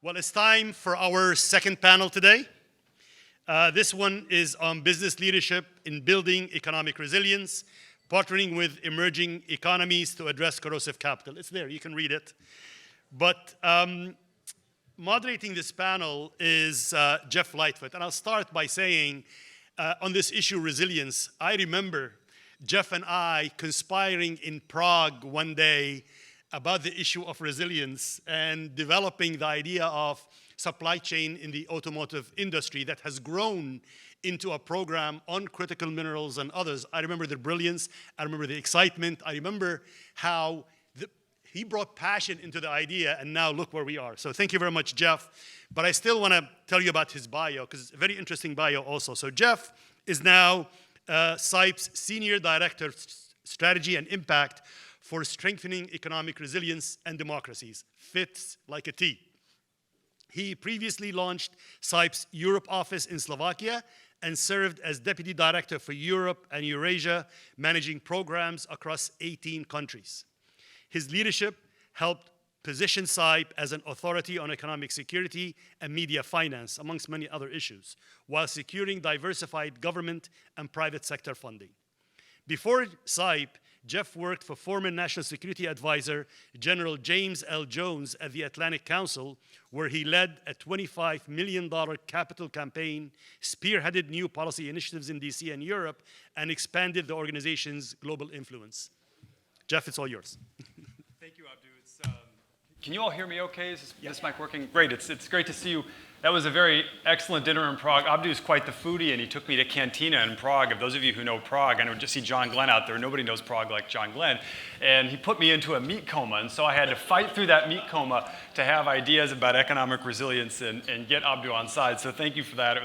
Well, it's time for our second panel today. This one is on business leadership in building economic resilience, partnering with emerging economies to address corrosive capital. It's there, you can read it. But moderating this panel is Jeff Lightfoot. And I'll start by saying, on this issue, resilience, I remember Jeff and I conspiring in Prague one day about the issue of resilience and developing the idea of supply chain in the automotive industry that has grown into a program on critical minerals and others. I remember the brilliance, I remember the excitement, I remember how he brought passion into the idea, and now look where we are. So thank you very much, Jeff. But I still want to tell you about his bio, because it's a very interesting bio also. So Jeff is now CIPE's Senior Director of Strategy and Impact for strengthening economic resilience and democracies. Fits like a T. He previously launched CIPE's Europe office in Slovakia and served as Deputy Director for Europe and Eurasia, managing programs across 18 countries. His leadership helped position CIPE as an authority on economic security and media finance, amongst many other issues, while securing diversified government and private sector funding. Before CIPE, Jeff worked for former National Security Advisor General James L. Jones at the Atlantic Council, where he led a $25 million capital campaign, spearheaded new policy initiatives in DC and Europe, and expanded the organization's global influence. Jeff, it's all yours. Thank you, Abdu. Can you all hear me okay? Is this mic working? Great, it's great to see you. That was a very excellent dinner in Prague. Abdu is quite the foodie, and he took me to Cantina in Prague. If those of you who know Prague, I know just see John Glenn out there. Nobody knows Prague like John Glenn. And he put me into a meat coma, and so I had to fight through that meat coma to have ideas about economic resilience and get Abdu on side. So thank you for that.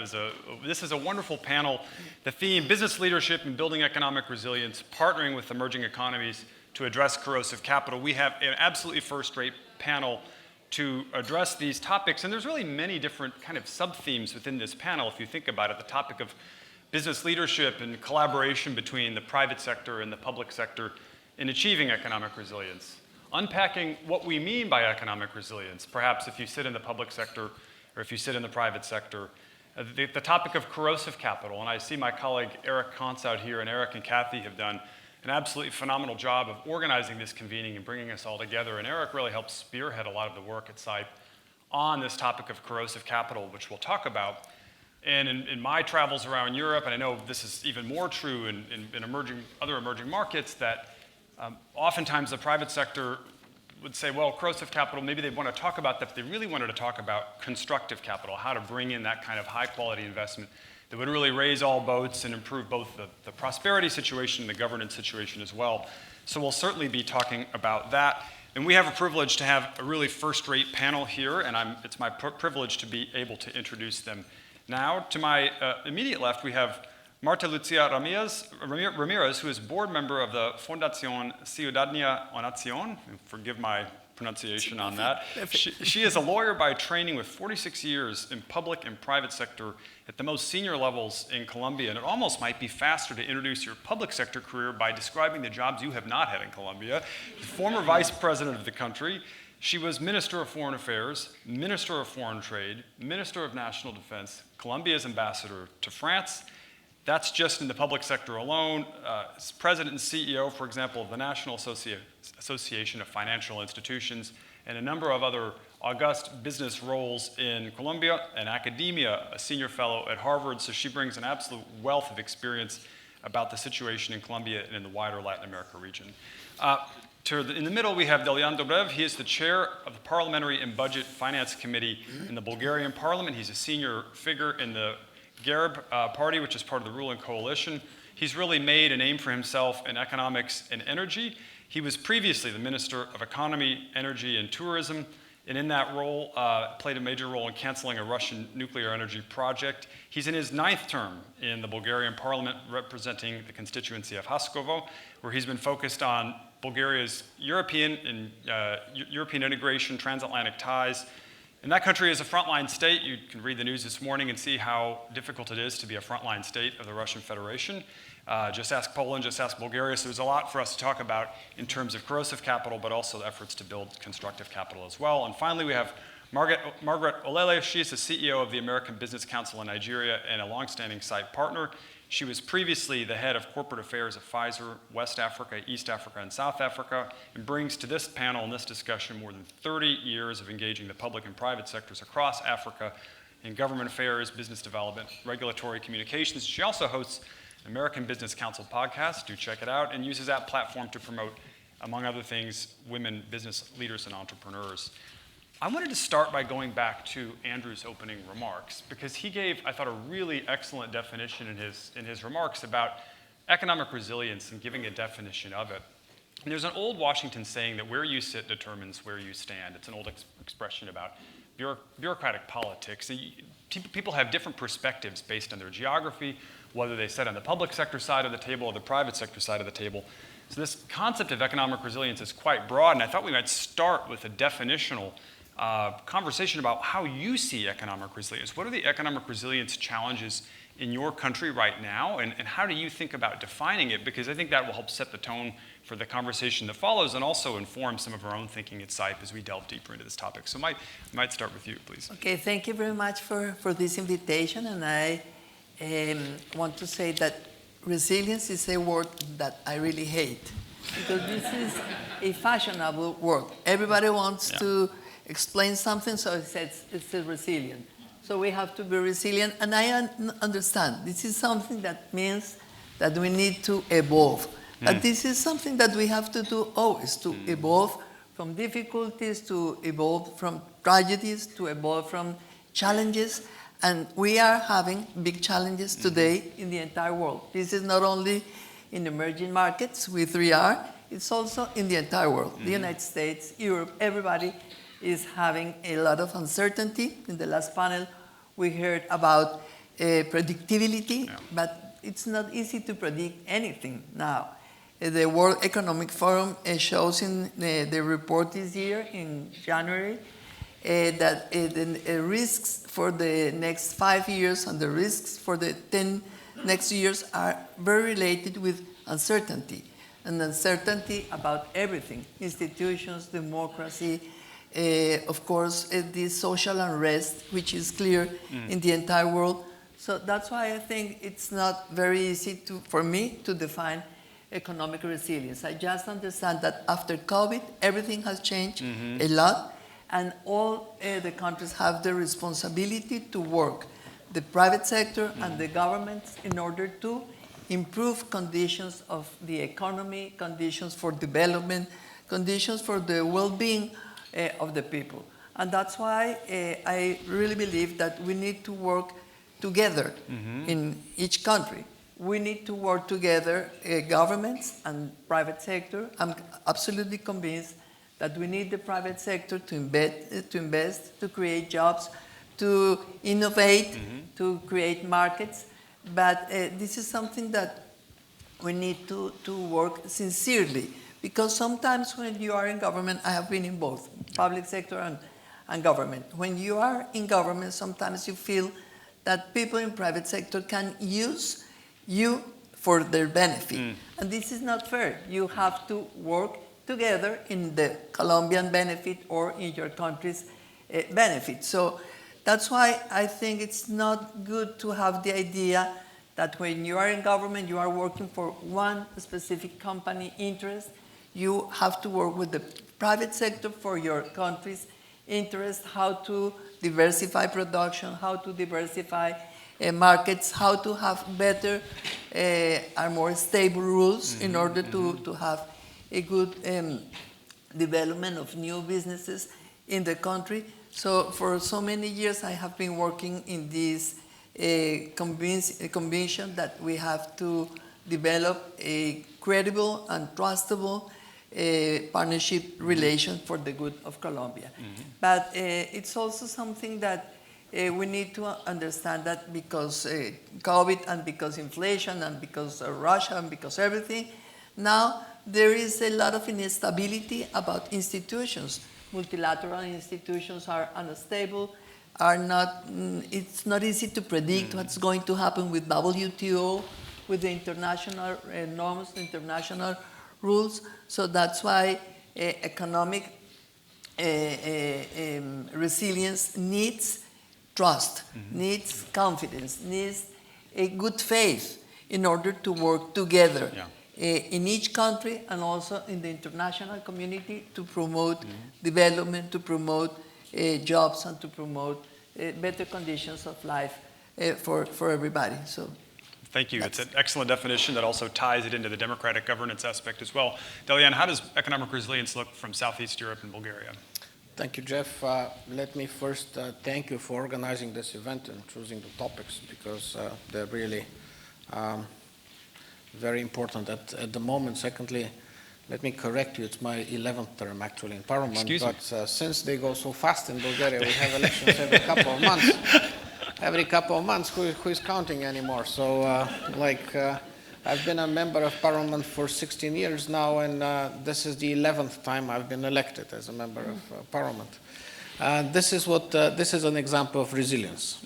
This is a wonderful panel. The theme, business leadership in building economic resilience, partnering with emerging economies to address corrosive capital. We have an absolutely first-rate panel to address these topics, and there's really many different kind of sub-themes within this panel, if you think about it. The topic of business leadership and collaboration between the private sector and the public sector in achieving economic resilience. Unpacking what we mean by economic resilience, perhaps if you sit in the public sector or if you sit in the private sector. The topic of corrosive capital, and I see my colleague Eric Kantz out here, and Eric and Kathy have done an absolutely phenomenal job of organizing this convening and bringing us all together. And Eric really helped spearhead a lot of the work at CIPE on this topic of corrosive capital, which we'll talk about. And in my travels around Europe, and I know this is even more true in other emerging markets, that oftentimes the private sector would say, well, corrosive capital, maybe they want to talk about that, but they really wanted to talk about constructive capital, how to bring in that kind of high-quality investment that would really raise all boats and improve both the prosperity situation and the governance situation as well. So we'll certainly be talking about that. And we have a privilege to have a really first-rate panel here, and it's my privilege to be able to introduce them now. To my immediate left, we have Marta Lucia Ramirez, who is board member of the Fundación Ciudadanía o Nación. Forgive my pronunciation on that. She is a lawyer by training with 46 years in public and private sector at the most senior levels in Colombia, and it almost might be faster to introduce your public sector career by describing the jobs you have not had in Colombia. Former vice president of the country, she was Minister of Foreign Affairs, Minister of Foreign Trade, Minister of National Defense, Colombia's ambassador to France. That's just in the public sector alone. President and CEO, for example, of the National Association of Financial Institutions, and a number of other august business roles in Colombia, and academia, a senior fellow at Harvard. So she brings an absolute wealth of experience about the situation in Colombia and in the wider Latin America region. In the middle, we have Delyan Dobrev. He is the chair of the Parliamentary and Budget Finance Committee in the Bulgarian Parliament. He's a senior figure in the Garib party, which is part of the ruling coalition. He's really made a name for himself in economics and energy. He was previously the Minister of Economy, Energy, and Tourism, and in that role played a major role in canceling a Russian nuclear energy project. He's in his 9th term in the Bulgarian Parliament, representing the constituency of Haskovo, where he's been focused on Bulgaria's European integration, transatlantic ties. And that country is a frontline state. You can read the news this morning and see how difficult it is to be a frontline state of the Russian Federation. Just ask Poland, just ask Bulgaria. So there's a lot for us to talk about in terms of corrosive capital, but also efforts to build constructive capital as well. And finally, we have Margaret Olele, she is the CEO of the American Business Council in Nigeria and a longstanding CIPE partner. She was previously the head of corporate affairs at Pfizer, West Africa, East Africa, and South Africa, and brings to this panel and this discussion more than 30 years of engaging the public and private sectors across Africa in government affairs, business development, regulatory communications. She also hosts the American Business Council podcast, do check it out, and uses that platform to promote, among other things, women business leaders and entrepreneurs. I wanted to start by going back to Andrew's opening remarks, because he gave, I thought, a really excellent definition in his remarks about economic resilience and giving a definition of it. And there's an old Washington saying that where you sit determines where you stand. It's an old expression about bureaucratic politics. And people have different perspectives based on their geography, whether they sit on the public sector side of the table or the private sector side of the table. So this concept of economic resilience is quite broad, and I thought we might start with a definitional conversation about how you see economic resilience. What are the economic resilience challenges in your country right now, and how do you think about defining it? Because I think that will help set the tone for the conversation that follows and also inform some of our own thinking at CIPE as we delve deeper into this topic. So might start with you, please. Okay, thank you very much for this invitation, and I want to say that resilience is a word that I really hate, because this is a fashionable word. Everybody wants to explain something, so it says it's resilient. So we have to be resilient, and I understand this is something that means that we need to evolve. But this is something that we have to do always, to evolve from difficulties, to evolve from tragedies, to evolve from challenges. And we are having big challenges today in the entire world. This is not only in emerging markets with 3R, it's also in the entire world. The United States, Europe, everybody is having a lot of uncertainty. In the last panel, we heard about predictability, but it's not easy to predict anything now. The World Economic Forum shows in the report this year, in January, that the risks for the next 5 years and the risks for the 10 next years are very related with uncertainty, and uncertainty about everything, institutions, democracy, of course, the social unrest, which is clear in the entire world. So that's why I think it's not very easy for me to define economic resilience. I just understand that after COVID, everything has changed a lot, and all the countries have the responsibility to work, the private sector and the governments, in order to improve conditions of the economy, conditions for development, conditions for the well-being of the people. And that's why I really believe that we need to work together in each country. We need to work together, governments and private sector. I'm absolutely convinced that we need the private sector to invest, to create jobs, to innovate, to create markets. But this is something that we need to work sincerely. Because sometimes when you are in government, I have been in both, public sector and government. When you are in government, sometimes you feel that people in private sector can use you for their benefit. And this is not fair. You have to work together in the Colombian benefit or in your country's benefit. So that's why I think it's not good to have the idea that when you are in government, you are working for one specific company interest. You have to work with the private sector for your country's interest, how to diversify production, how to diversify markets, how to have better and more stable rules in order to have a good development of new businesses in the country. So for so many years, I have been working in this conviction that we have to develop a credible and trustable partnership relation for the good of Colombia. But it's also something that we need to understand that because COVID and because inflation and because Russia and because everything, now there is a lot of instability about institutions. Multilateral institutions are unstable, it's not easy to predict what's going to happen with WTO, with the international norms, international rules. So that's why economic resilience needs trust, needs confidence, needs a good faith in order to work together in each country and also in the international community to promote development, to promote jobs, and to promote better conditions of life for everybody. So. Thank you. It's an excellent definition that also ties it into the democratic governance aspect as well. Delyan, how does economic resilience look from Southeast Europe and Bulgaria? Thank you, Jeff. Let me first thank you for organizing this event and choosing the topics, because they're really very important at the moment. Secondly, let me correct you, it's my 11th term actually in Parliament. Excuse me. But since they go so fast in Bulgaria, we have elections every couple of months. Every couple of months, who is counting anymore? So I've been a member of Parliament for 16 years now, and this is the 11th time I've been elected as a member of Parliament. This is an example of resilience.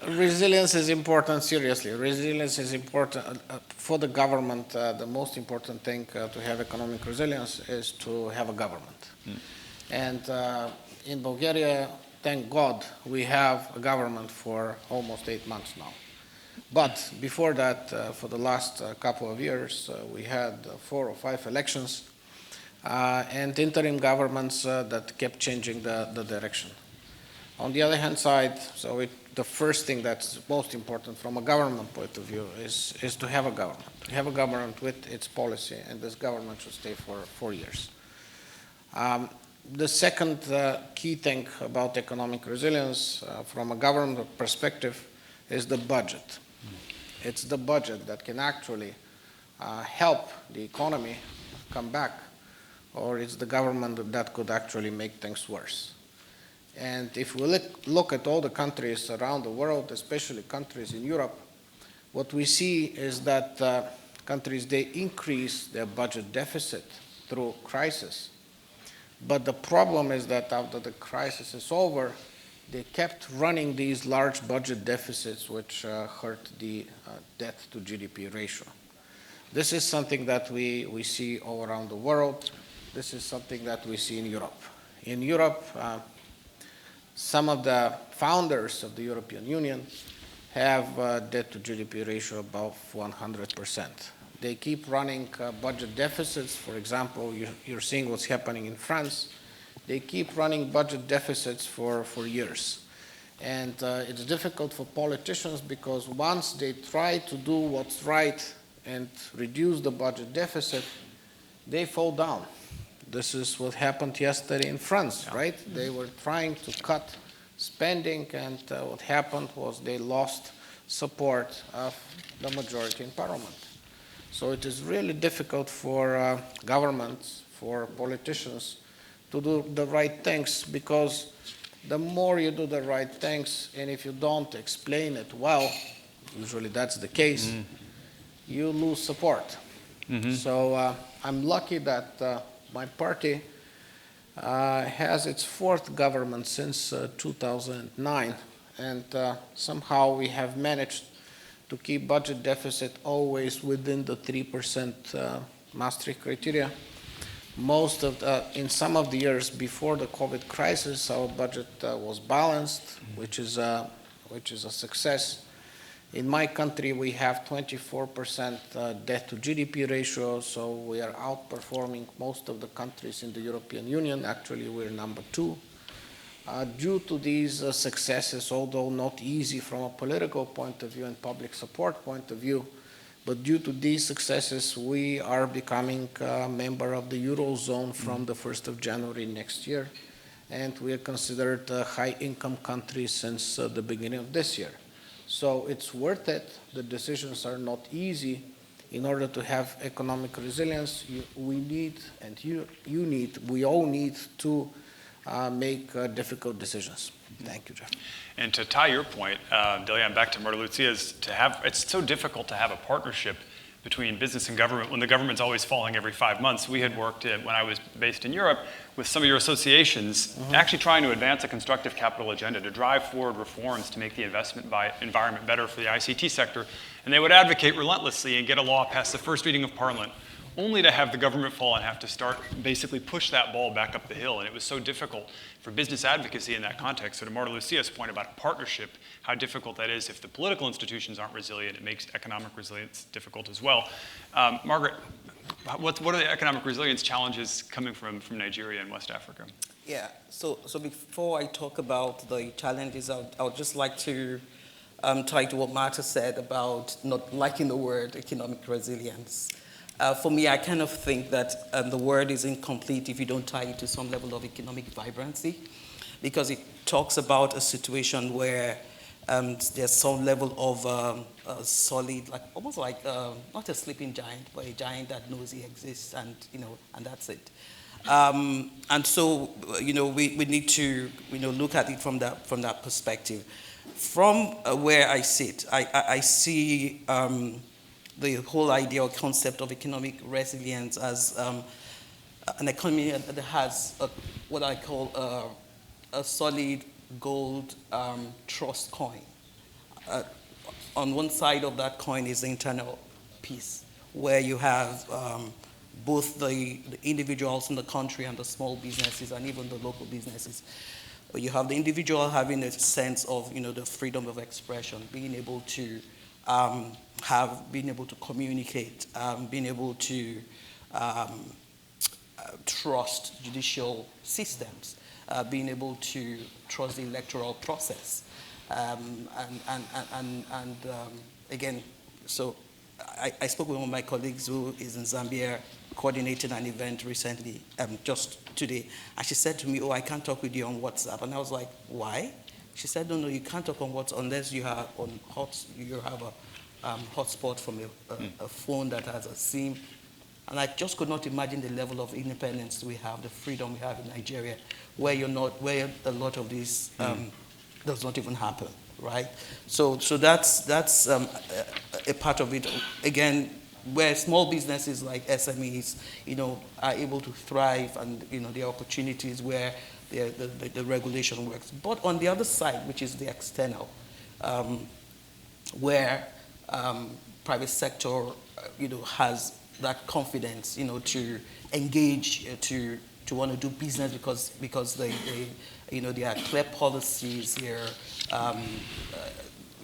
Resilience is important, seriously. Resilience is important for the government. The most important thing to have economic resilience is to have a government. And in Bulgaria, thank God, we have a government for almost 8 months now. But before that, for the last couple of years, we had 4 or 5 elections and interim governments that kept changing the direction. On the other hand side, the first thing that's most important from a government point of view is to have a government. To have a government with its policy, and this government should stay for 4 years. The second key thing about economic resilience from a government perspective is the budget. It's the budget that can actually help the economy come back, or it's the government that could actually make things worse. And if we look at all the countries around the world, especially countries in Europe, what we see is that countries, they increase their budget deficit through crisis. But the problem is that after the crisis is over, they kept running these large budget deficits, which hurt the debt to GDP ratio. This is something that we see all around the world. This is something that we see in Europe. In Europe, some of the founders of the European Union have a debt to GDP ratio above 100%. They keep running budget deficits. For example, you're seeing what's happening in France. They keep running budget deficits for years. And it's difficult for politicians, because once they try to do what's right and reduce the budget deficit, they fall down. This is what happened yesterday in France, right? They were trying to cut spending, and what happened was they lost support of the majority in Parliament. So it is really difficult for governments, for politicians, to do the right things, because the more you do the right things, and if you don't explain it well, usually that's the case, you lose support. So I'm lucky that my party has its 4th government since 2009, and somehow we have managed to keep budget deficit always within the 3% Maastricht criteria. In some of the years before the COVID crisis, our budget was balanced, which is a success. In my country, we have 24% debt to GDP ratio, so we are outperforming most of the countries in the European Union. Actually, we're number 2. Due to these successes, although not easy from a political point of view and public support point of view, but due to these successes, we are becoming a member of the Eurozone from the 1st of January next year, and we are considered a high-income country since the beginning of this year. So it's worth it. The decisions are not easy. In order to have economic resilience, we all need to make difficult decisions. Thank you, Jeff. And to tie your point, Delyan, back to Marta Lucia's, it's so difficult to have a partnership between business and government when the government's always falling every 5 months. We had worked when I was based in Europe with some of your associations, actually trying to advance a constructive capital agenda to drive forward reforms to make the investment environment better for the ICT sector. And they would advocate relentlessly and get a law past the first reading of Parliament only to have the government fall and have to start basically push that ball back up the hill. And it was so difficult for business advocacy in that context. So to Marta Lucia's point about partnership, how difficult that is if the political institutions aren't resilient, it makes economic resilience difficult as well. Margaret, what are the economic resilience challenges coming from Nigeria and West Africa? Yeah, so before I talk about the challenges, I would just like to tie to what Marta said about not liking the word economic resilience. For me, I kind of think that the word is incomplete if you don't tie it to some level of economic vibrancy, because it talks about a situation where there's some level of solid, like almost like not a sleeping giant, but a giant that knows he exists, and and that's it. And so we need to look at it from that perspective. From where I sit, I see the whole idea or concept of economic resilience as an economy that has what I call a solid gold trust coin. On one side of that coin is the internal piece, where you have both the individuals in the country and the small businesses and even the local businesses. You have the individual having a sense of the freedom of expression, being able to being able to communicate, being able to trust judicial systems, being able to trust the electoral process, and again, so I spoke with one of my colleagues who is in Zambia, coordinated an event recently, just today, and she said to me, "Oh, I can't talk with you on WhatsApp," and I was like, "Why?" She said, "No, you can't talk on WhatsApp unless you have you have a hotspot from a phone that has a SIM." And I just could not imagine the level of independence we have, the freedom we have in Nigeria, where a lot of this does not even happen, right? So that's a part of it. Again, where small businesses like SMEs, are able to thrive, and there are opportunities where the regulation works. But on the other side, which is the external, where private sector, has that confidence, to engage, to want to do business because there are clear policies here.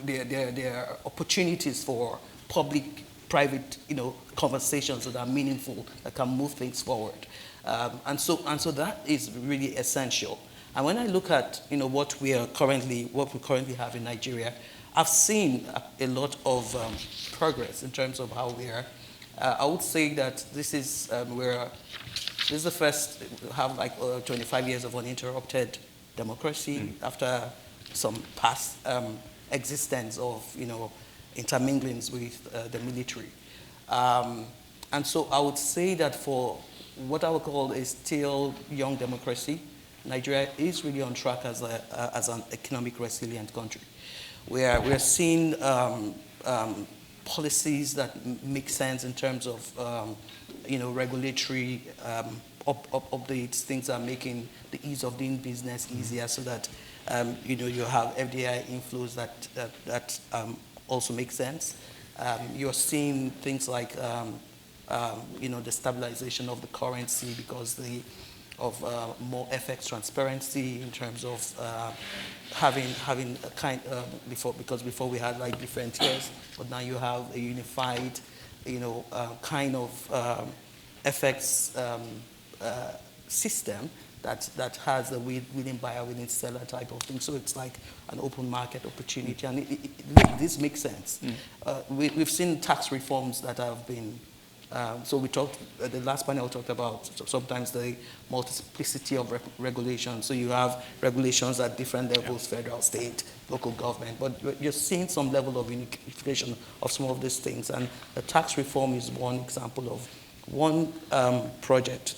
There are opportunities for public-private, conversations that are meaningful, that can move things forward, and so that is really essential. And when I look at what we currently have in Nigeria, I've seen a lot of progress in terms of how we are. I would say that this is the first have 25 years of uninterrupted democracy after some past existence of interminglings with the military, and so I would say that for what I would call a still young democracy, Nigeria is really on track as an economic resilient country. We're seeing policies that make sense in terms of regulatory updates, things that are making the ease of doing business easier, so that you have FDI inflows that also make sense. You're seeing things like the stabilization of the currency because of more FX transparency in terms of having a kind because before we had different tiers, but now you have a unified kind of FX system that has a willing buyer, willing seller type of thing. So it's like an open market opportunity, and this makes sense. We've seen tax reforms that have been. So we talked, the last panel talked about sometimes the multiplicity of regulations. So you have regulations at different levels, federal, state, local government, but you're seeing some level of unification of some of these things. And the tax reform is one example of one project,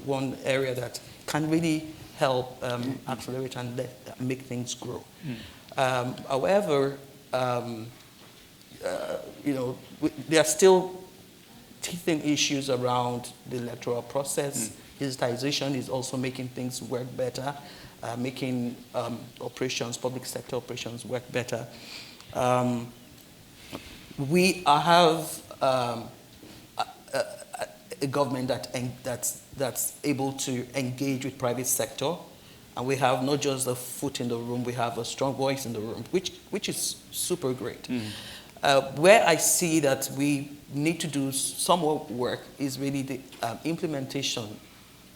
one area that can really help accelerate and make things grow. However, there are still teething issues around the electoral process. Digitization is also making things work better, making public sector operations work better. We have a government that's able to engage with private sector. And we have not just a foot in the room, we have a strong voice in the room, which is super great. Where I see that we need to do some more work is really the implementation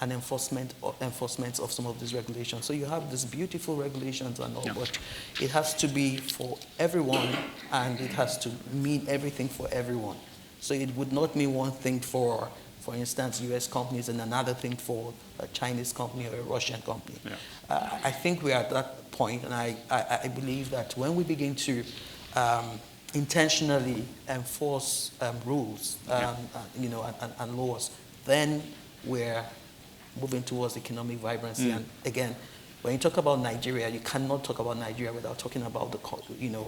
and enforcement of some of these regulations. So you have these beautiful regulations and all, but it has to be for everyone, and it has to mean everything for everyone. So it would not mean one thing for instance, US companies and another thing for a Chinese company or a Russian company. I think we are at that point, and I believe that when we begin to intentionally enforce rules, and laws, then we're moving towards economic vibrancy. And again, when you talk about Nigeria, you cannot talk about Nigeria without talking about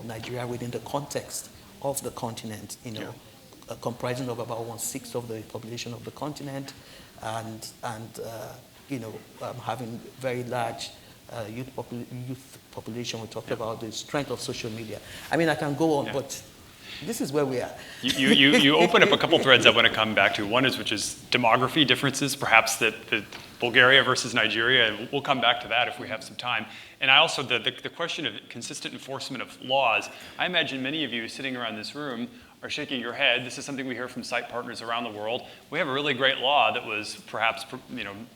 Nigeria within the context of the continent. Comprising of about 1/6 of the population of the continent, and having very large youth population. We talked about the strength of social media. I mean, I can go on, but this is where we are. You open up a couple threads I want to come back to. One is, which is demography differences, perhaps that Bulgaria versus Nigeria, and we'll come back to that if we have some time. And I also, the question of consistent enforcement of laws, I imagine many of you sitting around this room are shaking your head. This is something we hear from CIPE partners around the world. We have a really great law that was perhaps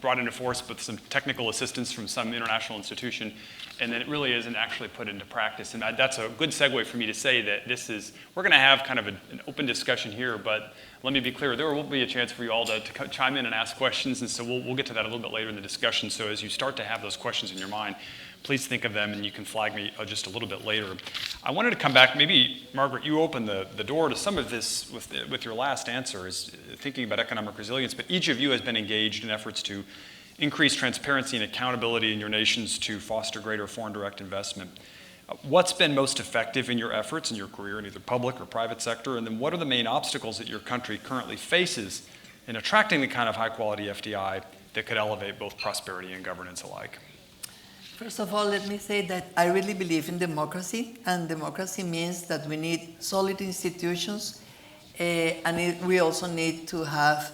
brought into force with some technical assistance from some international institution, and then it really isn't actually put into practice. And that's a good segue for me to say that we're going to have kind of an open discussion here, but let me be clear, there will be a chance for you all to chime in and ask questions, and so we'll get to that a little bit later in the discussion. So as you start to have those questions in your mind, please think of them, and you can flag me just a little bit later. I wanted to come back, maybe, Margaret, you opened the door to some of this with your last answer, is thinking about economic resilience, but each of you has been engaged in efforts to increase transparency and accountability in your nations to foster greater foreign direct investment. What's been most effective in your efforts in your career in either public or private sector, and then what are the main obstacles that your country currently faces in attracting the kind of high-quality FDI that could elevate both prosperity and governance alike? First of all, let me say that I really believe in democracy, and democracy means that we need solid institutions, and we also need to have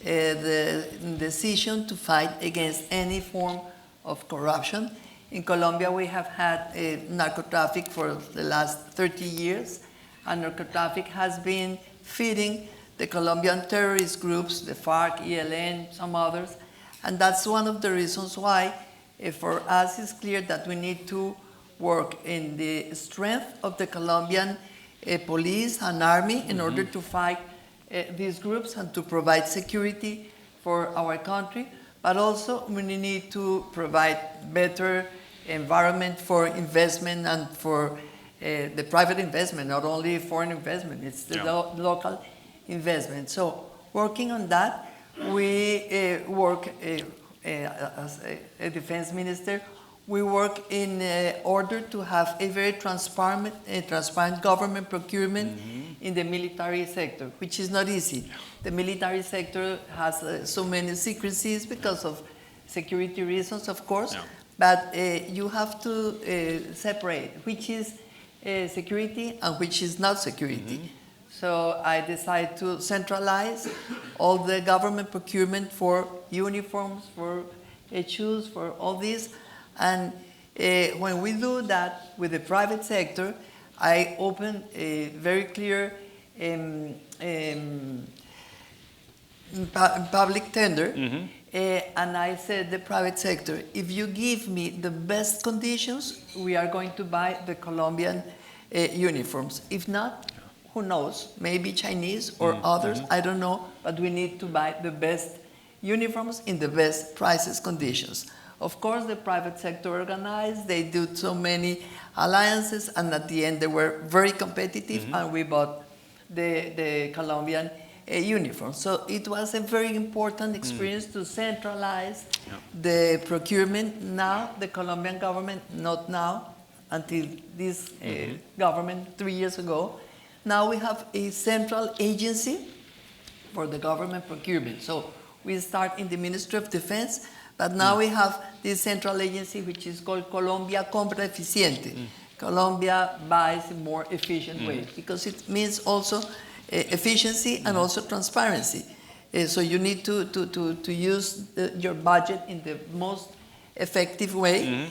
the decision to fight against any form of corruption. In Colombia, we have had narco-traffic for the last 30 years, and narco-traffic has been feeding the Colombian terrorist groups, the FARC, ELN, some others, and that's one of the reasons why for us it's clear that we need to work in the strength of the Colombian police and army in order to fight these groups and to provide security for our country, but also we need to provide better environment for investment and for the private investment, not only foreign investment, it's the local investment. So working on that, we work as a defense minister, we work in order to have a very transparent government procurement in the military sector, which is not easy. The military sector has so many secrecies because of security reasons, of course, but you have to separate which is security and which is not security. So I decided to centralize all the government procurement for uniforms, for shoes, for all this. And when we do that with the private sector, I opened a very clear public tender. And I said, the private sector, if you give me the best conditions, we are going to buy the Colombian uniforms. If not, who knows, maybe Chinese or others, I don't know, but we need to buy the best uniforms in the best prices conditions. Of course, the private sector organized, they do so many alliances, and at the end they were very competitive, and we bought the Colombian uniform. So it was a very important experience to centralize the procurement. Now, the Colombian government, not now, until this government 3 years ago, now we have a central agency for the government procurement. So we start in the Ministry of Defense, but now we have this central agency which is called Colombia Compra Eficiente. Colombia buys in more efficient way, because it means also efficiency and also transparency. So you need to use your budget in the most effective way.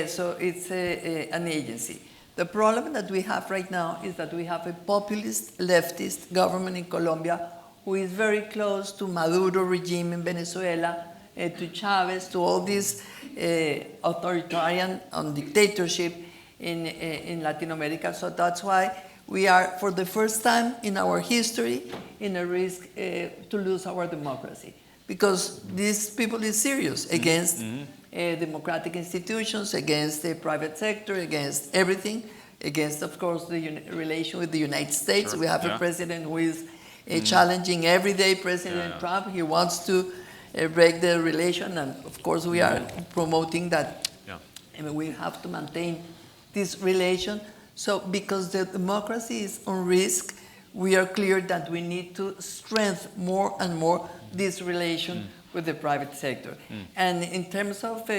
So it's an agency. The problem that we have right now is that we have a populist, leftist government in Colombia who is very close to Maduro regime in Venezuela, to Chavez, to all this authoritarian dictatorship in Latin America. So that's why we are, for the first time in our history, in a risk to lose our democracy. Because these people is serious against democratic institutions, against the private sector, against everything, against, of course, the relation with the United States. Sure. We have a president who is challenging every day President Trump. He wants to break the relation, and of course we are promoting that. I mean, we have to maintain this relation. So because the democracy is on risk, we are clear that we need to strengthen more and more this relation with the private sector. And in terms of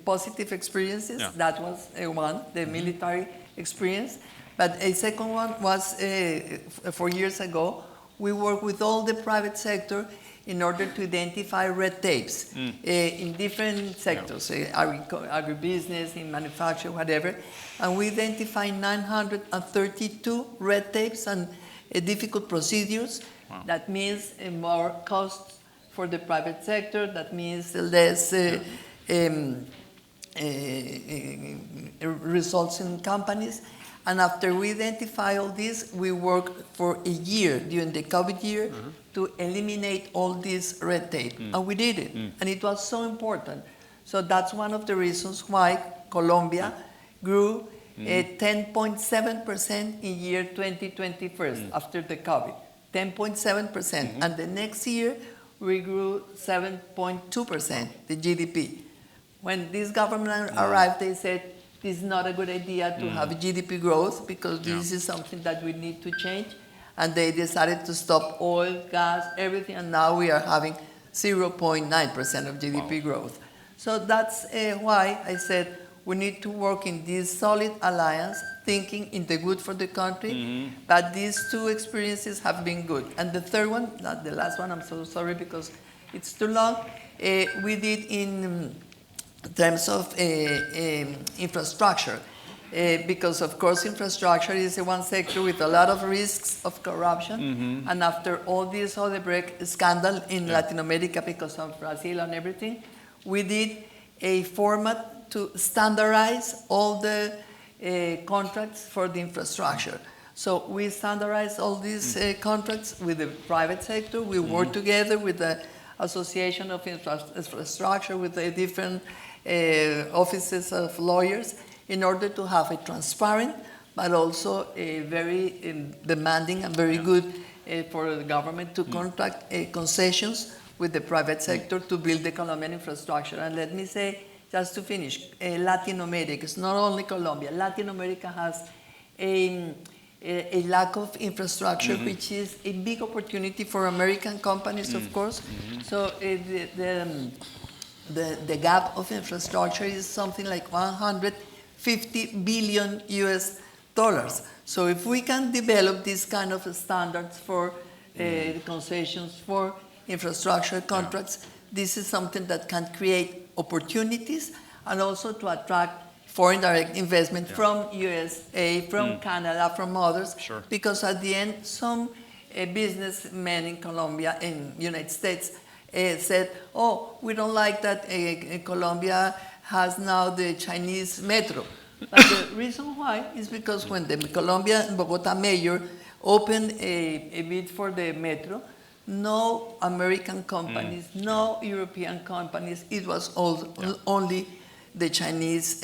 positive experiences, that was one, the military experience. But a second one was 4 years ago, we worked with all the private sector in order to identify red tapes in different sectors, agribusiness, in manufacturing, whatever. And we identified 932 red tapes and difficult procedures. That means more costs for the private sector. That means less results in companies. And after we identify all this, we worked for a year, during the COVID year, to eliminate all this red tape. And we did it. And it was so important. So that's one of the reasons why Colombia grew 10.7% in year 2021, after the COVID. 10.7%. And the next year, we grew 7.2%, the GDP. When this government arrived, they said, this is not a good idea to have GDP growth because this is something that we need to change. And they decided to stop oil, gas, everything, and now we are having 0.9% of GDP growth. So that's why I said we need to work in this solid alliance, thinking in the good for the country, but these two experiences have been good. And the third one, not the last one, I'm so sorry because it's too long, we did in terms of infrastructure, because of course infrastructure is one sector with a lot of risks of corruption, and after all this Odebrecht scandal in Latin America because of Brazil and everything, we did a format to standardize all the contracts for the infrastructure. So we standardize all these contracts with the private sector. We work together with the Association of Infrastructure, with the different offices of lawyers, in order to have a transparent, but also a very demanding and very good for the government to contract concessions with the private sector to build the Colombian infrastructure. And let me say, just to finish, Latin America, it's not only Colombia, Latin America has a lack of infrastructure, which is a big opportunity for American companies, of course. So the gap of infrastructure is something like 150 billion US dollars. So if we can develop these kind of standards for concessions for infrastructure contracts, this is something that can create opportunities and also to attract foreign direct investment from USA, from Canada, from others. Sure. Because at the end, some businessmen in Colombia, in United States, said, oh, we don't like that Colombia has now the Chinese metro. But the reason why is because when the Colombia Bogota mayor opened a bid for the metro, no American companies, no European companies, it was only the Chinese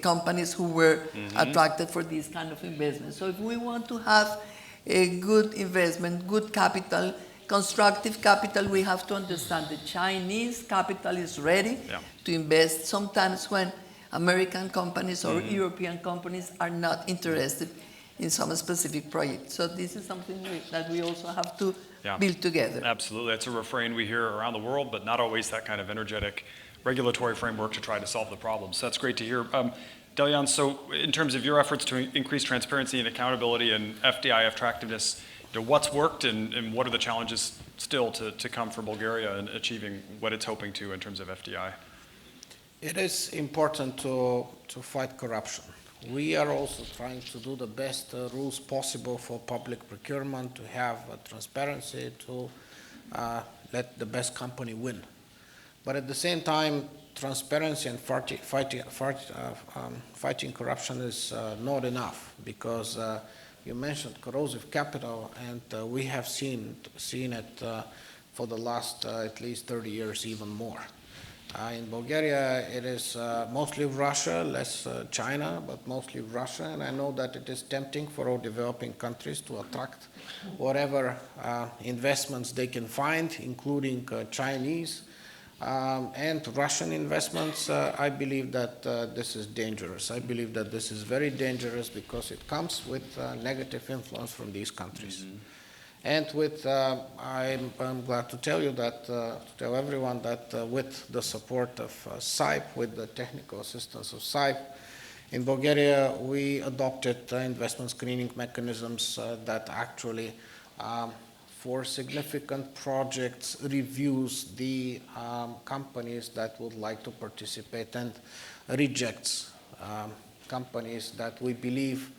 companies who were attracted for this kind of investment. So if we want to have a good investment, good capital, constructive capital, we have to understand the Chinese capital is ready to invest sometimes when American companies or European companies are not interested in some specific project. So this is something that we also have to build together. Absolutely. That's a refrain we hear around the world, but not always that kind of energetic regulatory framework to try to solve the problem. So that's great to hear. Delyan, so in terms of your efforts to increase transparency and accountability and FDI attractiveness what's worked and what are the challenges still to come for Bulgaria in achieving what it's hoping to in terms of FDI? It is important to fight corruption. We are also trying to do the best rules possible for public procurement, to have transparency, to let the best company win. But at the same time, transparency and fighting corruption is not enough, because you mentioned corrosive capital, and we have seen it for the last at least 30 years, even more. In Bulgaria, it is mostly Russia, less China, but mostly Russia. And I know that it is tempting for all developing countries to attract whatever investments they can find, including Chinese and Russian investments. I believe that this is dangerous. I believe that this is very dangerous because it comes with negative influence from these countries. Mm-hmm. And I'm glad to tell you that, to tell everyone that with the support of CIPE, with the technical assistance of CIPE, in Bulgaria we adopted investment screening mechanisms that actually, for significant projects, reviews the companies that would like to participate and rejects companies that we believe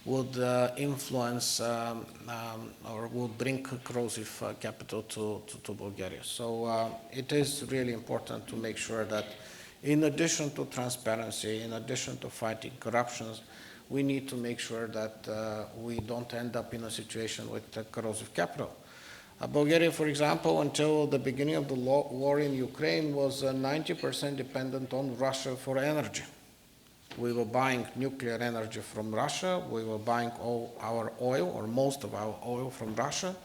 would influence or would bring corrosive capital to Bulgaria. So it is really important to make sure that in addition to transparency, in addition to fighting corruption, we need to make sure that we don't end up in a situation with corrosive capital. Bulgaria, for example, until the beginning of the war in Ukraine, was 90% dependent on Russia for energy. We were buying nuclear energy from Russia, we were buying all our oil, or most of our oil, from Russia,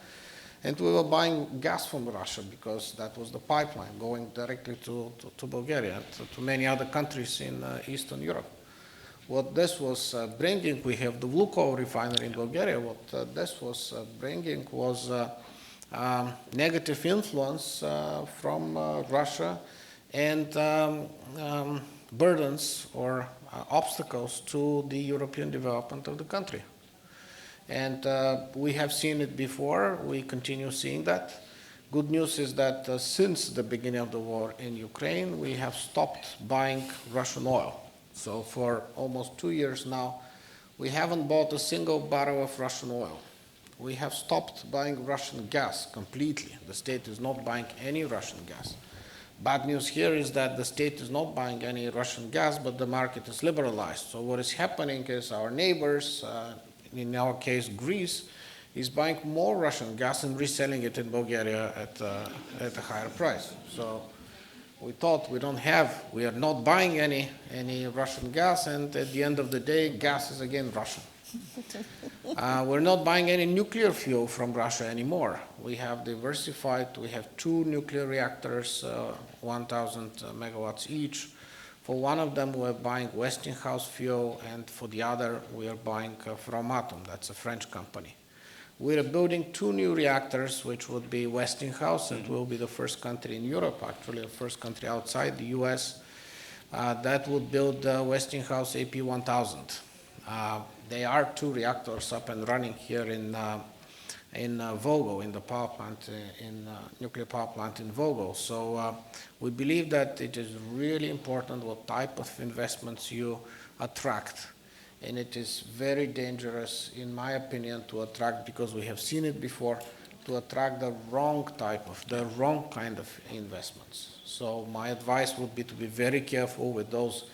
and we were buying gas from Russia because that was the pipeline going directly to Bulgaria and to many other countries in Eastern Europe. What this was bringing, we have the Lukoil refinery in Bulgaria, what this was bringing was negative influence from Russia and burdens or obstacles to the European development of the country. And we have seen it before, we continue seeing that. Good news is that since the beginning of the war in Ukraine, we have stopped buying Russian oil. So for almost 2 years now, we haven't bought a single barrel of Russian oil. We have stopped buying Russian gas completely. The state is not buying any Russian gas. Bad news here is that the state is not buying any Russian gas, but the market is liberalized. So what is happening is our neighbors, in our case Greece, is buying more Russian gas and reselling it in Bulgaria at a higher price. So we thought we are not buying any Russian gas, and at the end of the day, gas is again Russian. We're not buying any nuclear fuel from Russia anymore. We have diversified. We have 2 nuclear reactors, 1,000 megawatts each. For one of them, we're buying Westinghouse fuel, and for the other, we are buying Framatome. That's a French company. We're building 2 new reactors, which would be Westinghouse, and will be the first country in Europe, actually the first country outside the US, that would build Westinghouse AP1000. There are 2 reactors up and running here in Vogel, in the power plant, nuclear power plant in Vogel. So we believe that it is really important what type of investments you attract. And it is very dangerous, in my opinion, to attract, because we have seen it before, to attract the wrong kind of investments. So my advice would be to be very careful with those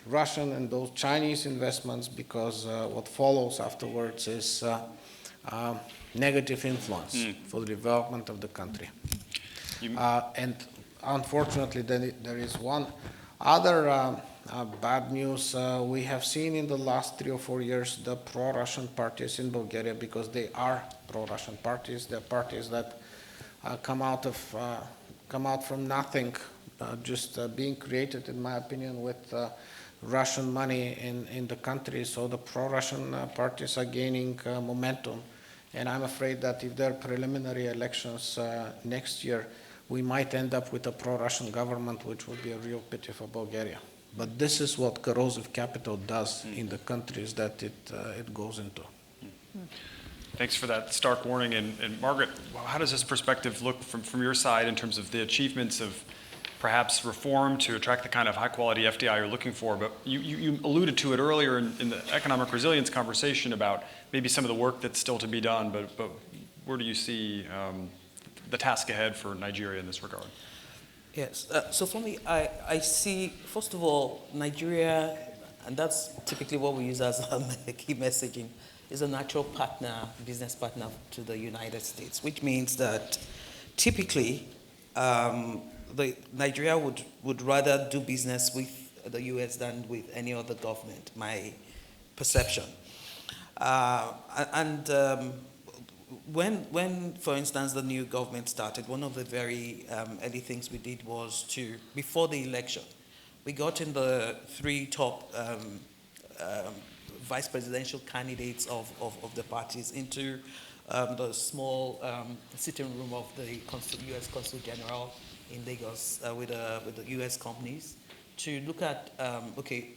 Russian and those Chinese investments, because what follows afterwards is negative influence for the development of the country. And unfortunately, there is one other bad news. We have seen in the last 3 or 4 years the pro-Russian parties in Bulgaria, because they are pro-Russian parties. They're parties that come out from nothing, just being created, in my opinion, with Russian money in the country. So the pro-Russian parties are gaining momentum. And I'm afraid that if there are preliminary elections next year, we might end up with a pro-Russian government, which would be a real pity for Bulgaria. But this is what corrosive capital does in the countries that it goes into. Thanks for that stark warning. And Margaret, how does this perspective look from your side in terms of the achievements of perhaps reform to attract the kind of high-quality FDI you're looking for? But you alluded to it earlier in the economic resilience conversation about maybe some of the work that's still to be done, but where do you see the task ahead for Nigeria in this regard? Yes, so for me, I see, first of all, Nigeria, and that's typically what we use as a key messaging, is a natural partner, business partner to the United States, which means that typically Nigeria would rather do business with the US than with any other government, my perception. When, for instance, the new government started, one of the very early things we did was to, before the election, we got in the 3 top vice presidential candidates of the parties into the small sitting room of the U.S. Consul General in Lagos with the U.S. companies to look at, okay,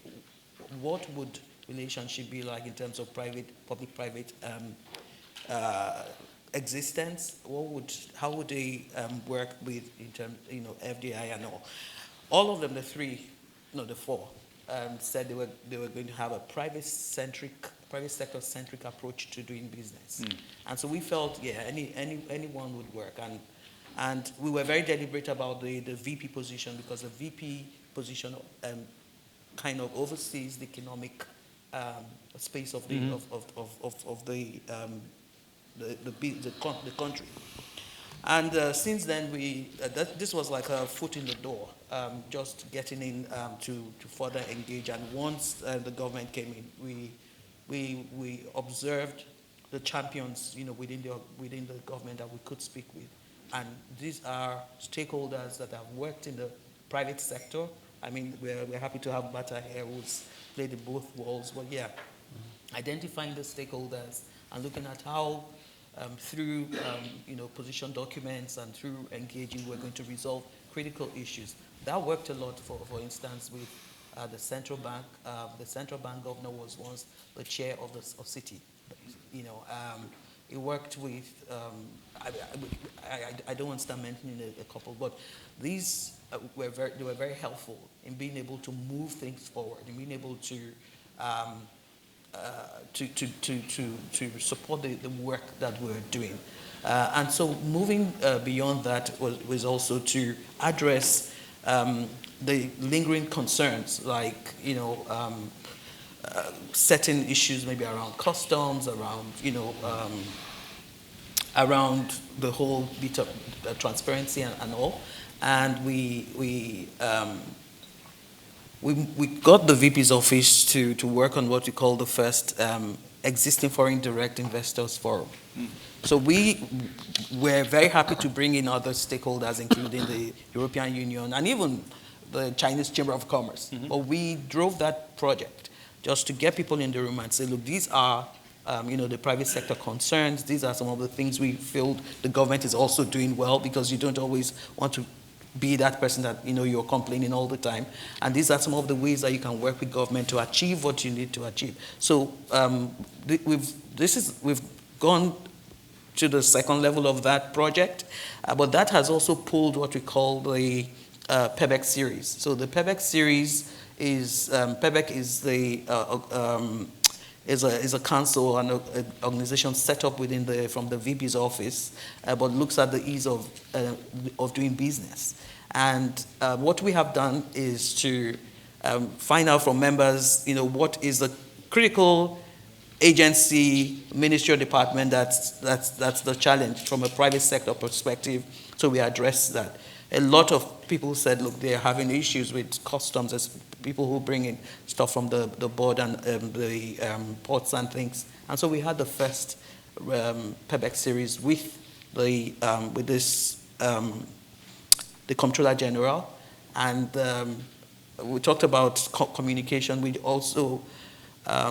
what would relationship be like in terms of public-private existence? How would they work with in terms, FDI and all? All of them, the 4, said they were going to have a private sector-centric approach to doing business. And so we felt, yeah, anyone would work. And we were very deliberate about the VP position, because the VP position kind of oversees the economic space of the the country. And since then, this was like a foot in the door, just getting in to further engage. And once the government came in, we observed the champions, within the government that we could speak with. And these are stakeholders that have worked in the private sector. I mean, we're happy to have Marta here, who's played in both worlds. But yeah, identifying the stakeholders and looking at how through position documents and through engaging, we're going to resolve critical issues. That worked a lot, for instance, with the central bank. The central bank governor was once the chair of Citi. He worked with, I don't want to start mentioning a couple, but these were very helpful in being able to move things forward, in being able to support the work that we're doing. And so moving beyond that was also to address the lingering concerns, like, certain issues maybe around customs, around, around the whole bit of transparency and all. And we got the VP's office to work on what we call the first existing foreign direct investors forum. So we were very happy to bring in other stakeholders, including the European Union and even the Chinese Chamber of Commerce. But we drove that project just to get people in the room and say, look, these are the private sector concerns. These are some of the things we feel the government is also doing well, because you don't always want to be that person that you're complaining all the time. And these are some of the ways that you can work with government to achieve what you need to achieve. So we've gone to the second level of that project, but that has also pulled what we call the PEBEC series. So the PEBEC series is PEBEC is a council and an organization set up from the VP's office, but looks at the ease of doing business. And what we have done is to find out from members, what is the critical agency, ministry, or department that's the challenge from a private sector perspective. So we address that. A lot of people said, look, they're having issues with customs, as people who bring in stuff from the board and the ports and things. And so we had the first PEBEC series with the Comptroller General, and we talked about communication. We also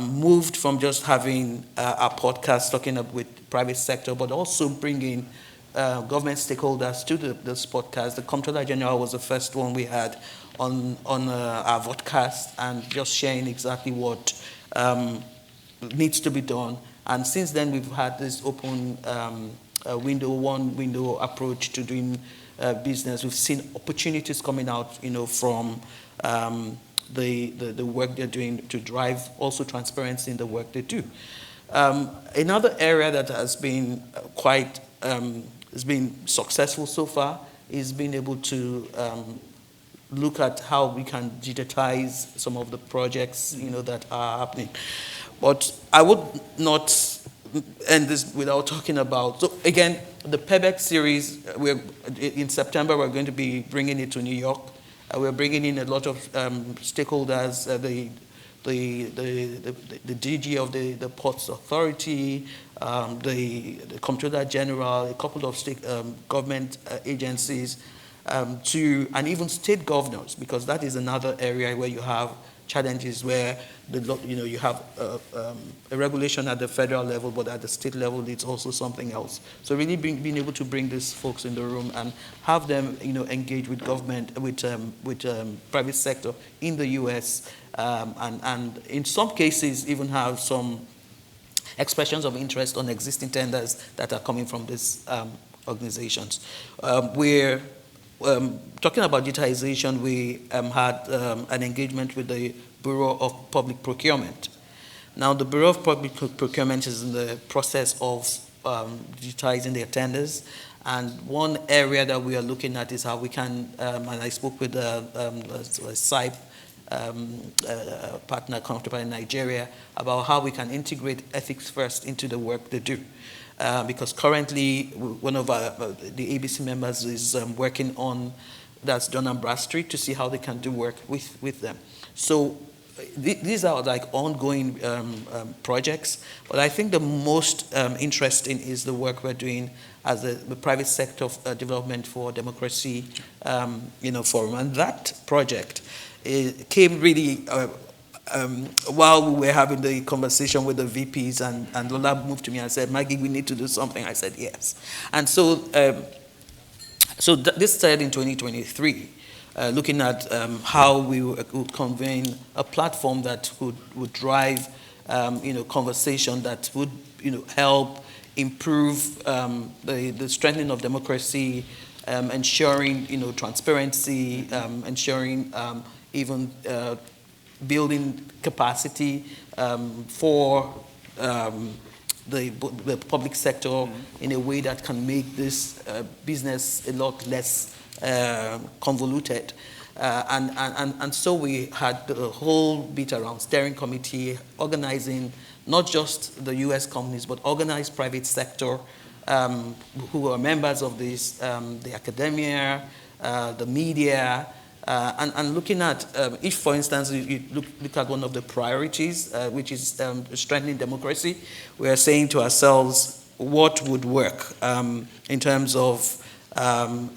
moved from just having our podcast talking with private sector, but also bringing government stakeholders to this podcast. The Comptroller General was the first one we had on our podcast, and just sharing exactly what needs to be done, And since then, we've had this open one window approach to doing business. We've seen opportunities coming out, from the work they're doing to drive also transparency in the work they do. Another area that has been has been successful so far is being able to look at how we can digitize some of the projects, that are happening. But I would not end this without talking about, so again, the PEBEC series, in September, we're going to be bringing it to New York. We're bringing in a lot of stakeholders, the DG of the Ports Authority, the Comptroller General, a couple of state government agencies, and even state governors, because that is another area where you have challenges where you have a regulation at the federal level, but at the state level, it's also something else. So really being able to bring these folks in the room and have them, engage with government, with private sector in the U.S., and in some cases even have some expressions of interest on existing tenders that are coming from these organizations. We're talking about digitization. We had an engagement with the Bureau of Public Procurement. Now, the Bureau of Public Procurement is in the process of digitizing their tenders. And one area that we are looking at is how we can, and I spoke with the CIPE partner counterpart in Nigeria about how we can integrate ethics first into the work they do. Because currently, one of the ABC members is working on, that's Dun & Bradstreet, to see how they can do work with them. So these are like ongoing projects, but I think the most interesting is the work we're doing as the private sector development for democracy, forum. And that project came really while we were having the conversation with the VPs, and Lola moved to me and said, "Maggie, we need to do something." I said, yes. And so, this started in 2023, looking at how we would convene a platform that would drive, conversation that would, help improve the strengthening of democracy, ensuring, transparency, ensuring even building capacity for the public sector in a way that can make this business a lot less convoluted. And so we had the whole bit around steering committee, organizing not just the US companies, but organized private sector who are members of this, the academia, the media, and looking at, if, for instance, you look at one of the priorities, which is strengthening democracy, we are saying to ourselves, what would work in terms of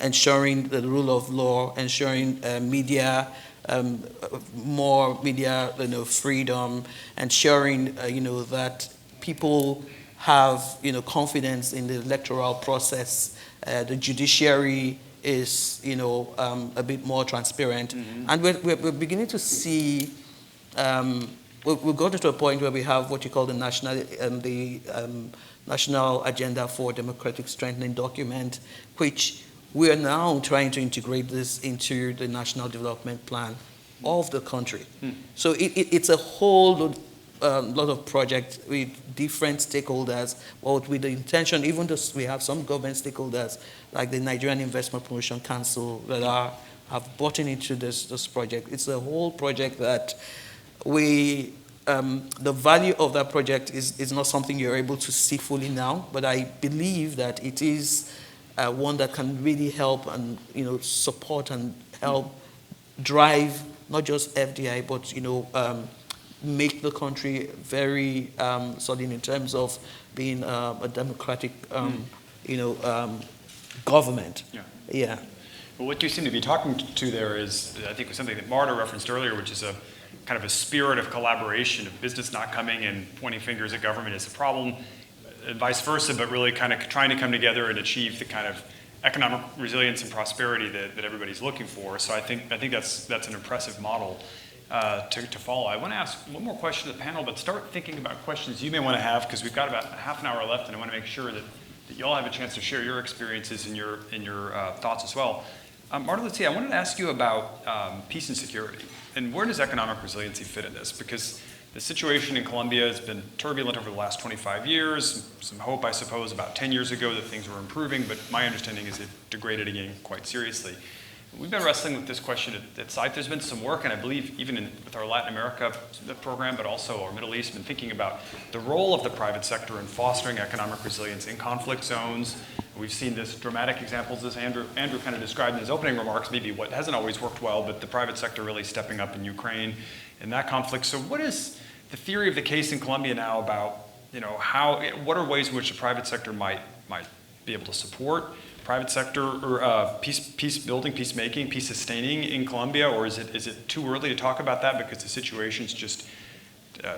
ensuring the rule of law, ensuring media, more media freedom, ensuring that people have confidence in the electoral process, the judiciary is a bit more transparent, and we're beginning to see. We've gotten to a point where we have what you call the National Agenda for Democratic Strengthening document, which we are now trying to integrate this into the National Development Plan of the country. So it's a whole lot of projects with different stakeholders, but with the intention, even though we have some government stakeholders, like the Nigerian Investment Promotion Council, that have bought into this project. It's a whole project that the value of that project is not something you're able to see fully now, but I believe that it is one that can really help and support and help drive not just FDI, but make the country very solid in terms of being a democratic government. Yeah. Well, what you seem to be talking to there is, I think, something that Marta referenced earlier, which is a kind of a spirit of collaboration, of business not coming and pointing fingers at government as a problem, and vice versa, but really kind of trying to come together and achieve the kind of economic resilience and prosperity that everybody's looking for. So I think that's an impressive model. to follow. I want to ask one more question to the panel, but start thinking about questions you may want to have, because we've got about half an hour left, and I want to make sure that you all have a chance to share your experiences and your thoughts as well. Marta, Lucia, I wanted to ask you about peace and security, and where does economic resiliency fit in this? Because the situation in Colombia has been turbulent over the last 25 years. Some hope, I suppose, about 10 years ago that things were improving, but my understanding is it degraded again quite seriously. We've been wrestling with this question at CIPE. There's been some work, and I believe even with our Latin America program, but also our Middle East, been thinking about the role of the private sector in fostering economic resilience in conflict zones. We've seen this dramatic examples, as Andrew kind of described in his opening remarks, maybe what hasn't always worked well, but the private sector really stepping up in Ukraine in that conflict. So what is the theory of the case in Colombia now about, what are ways in which the private sector might be able to support private sector or peace building, peacemaking, peace sustaining in Colombia, or is it too early to talk about that because the situation's just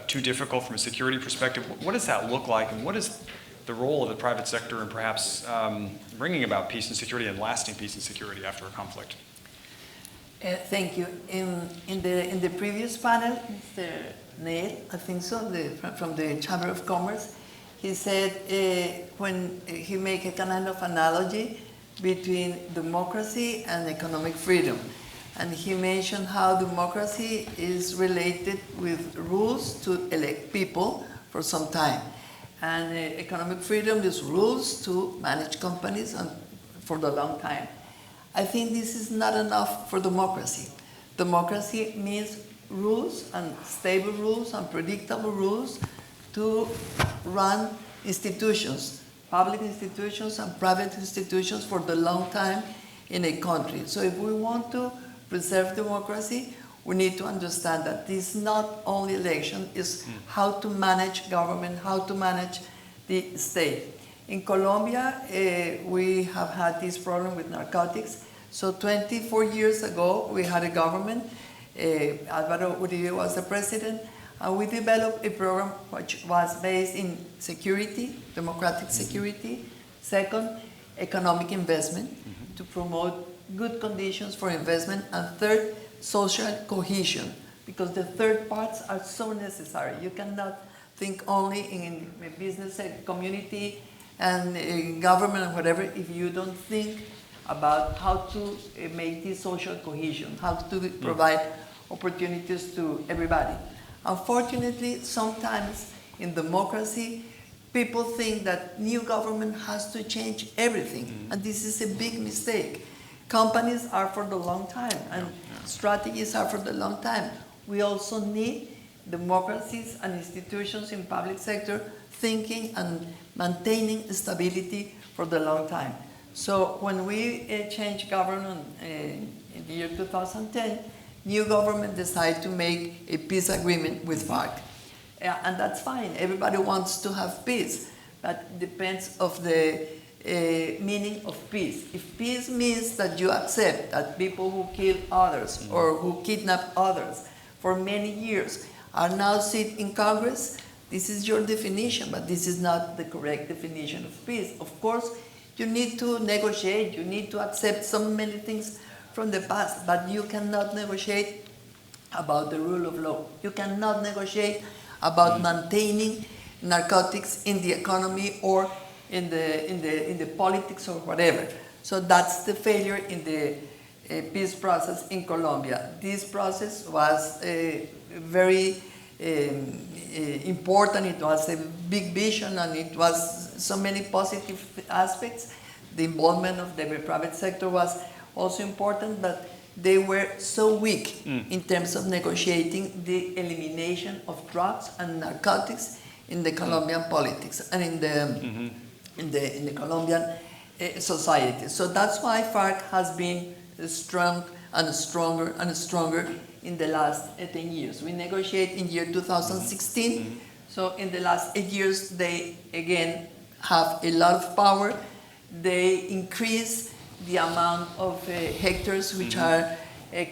too difficult from a security perspective? What does that look like, and what is the role of the private sector in perhaps bringing about peace and security and lasting peace and security after a conflict? Thank you. In the previous panel, Mr. Neil, I think so, from the Chamber of Commerce, he said when he make a kind of analogy between democracy and economic freedom. And he mentioned how democracy is related with rules to elect people for some time. And economic freedom is rules to manage companies for the long time. I think this is not enough for democracy. Democracy means rules, and stable rules and predictable rules to run institutions, public institutions and private institutions for the long time in a country. So if we want to preserve democracy, we need to understand that this is not only election, it's how to manage government, how to manage the state. In Colombia, we have had this problem with narcotics. So 24 years ago, we had a government, Álvaro Uribe was the president, and we developed a program which was based in security, democratic security. Second, economic investment to promote good conditions for investment. And third, social cohesion, because the third parts are so necessary. You cannot think only in a business community and government and whatever if you don't think about how to make this social cohesion, how to provide opportunities to everybody. Unfortunately, sometimes in democracy, people think that new government has to change everything, and this is a big mistake. Companies are for the long time, and strategies are for the long time. We also need democracies and institutions in public sector thinking and maintaining stability for the long time. So when we changed government in the year 2010, new government decided to make a peace agreement with FARC. And that's fine. Everybody wants to have peace, but it depends of the meaning of peace. If peace means that you accept that people who kill others or who kidnap others for many years are now sit in Congress, this is your definition, but this is not the correct definition of peace. Of course, you need to negotiate, you need to accept so many things from the past, but you cannot negotiate about the rule of law. You cannot negotiate about maintaining narcotics in the economy or in the politics or whatever. So that's the failure in the peace process in Colombia. This process was very important. It was a big vision, and it was so many positive aspects. The involvement of the private sector was also important, but they were so weak in terms of negotiating the elimination of drugs and narcotics in the Colombian politics and in the Colombian society. So that's why FARC has been strong and stronger and stronger in the last 10 years. We negotiate in year 2016, so in the last 8 years they again have a lot of power. They increase the amount of hectares which are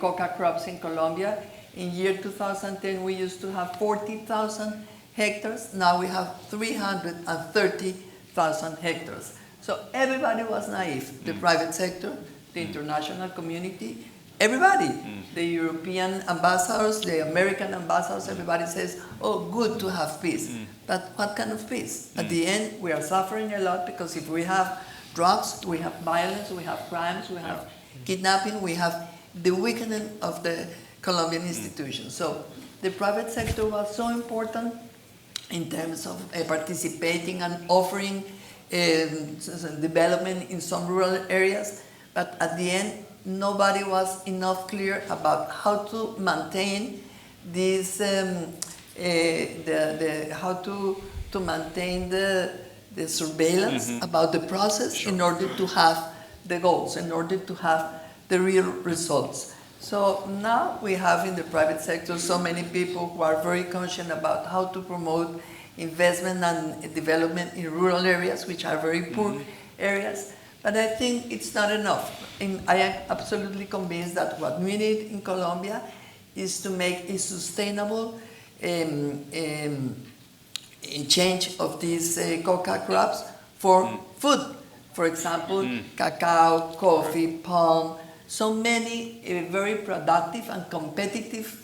coca crops in Colombia. In year 2010 we used to have 40,000 hectares, now we have 330,000 hectares. So everybody was naive, the private sector, the international community, everybody, the European ambassadors, the American ambassadors, everybody says, oh, good to have peace. But what kind of peace? At the end, we are suffering a lot because if we have drugs, we have violence, we have crimes, we have kidnapping, we have the weakening of the Colombian institutions. So the private sector was so important in terms of participating and offering development in some rural areas, but at the end, nobody was enough clear about how to maintain this, how to maintain the surveillance about the process in order to have the goals, in order to have the real results. So now we have in the private sector so many people who are very conscious about how to promote investment and development in rural areas, which are very poor areas. But I think it's not enough. And I am absolutely convinced that what we need in Colombia is to make a sustainable change of these coca crops for food. For example, cacao, coffee, palm, so many very productive and competitive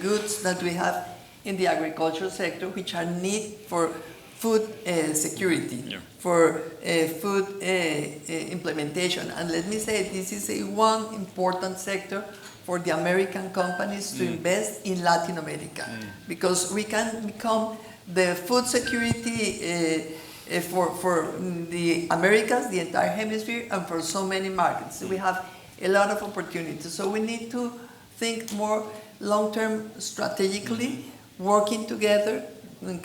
goods that we have in the agricultural sector, which are needed for food security, for food implementation. And let me say, this is one important sector for the American companies to invest in Latin America, because we can become the food security for the Americas, the entire hemisphere, and for so many markets. So we have a lot of opportunities. So we need to think more long-term strategically, working together,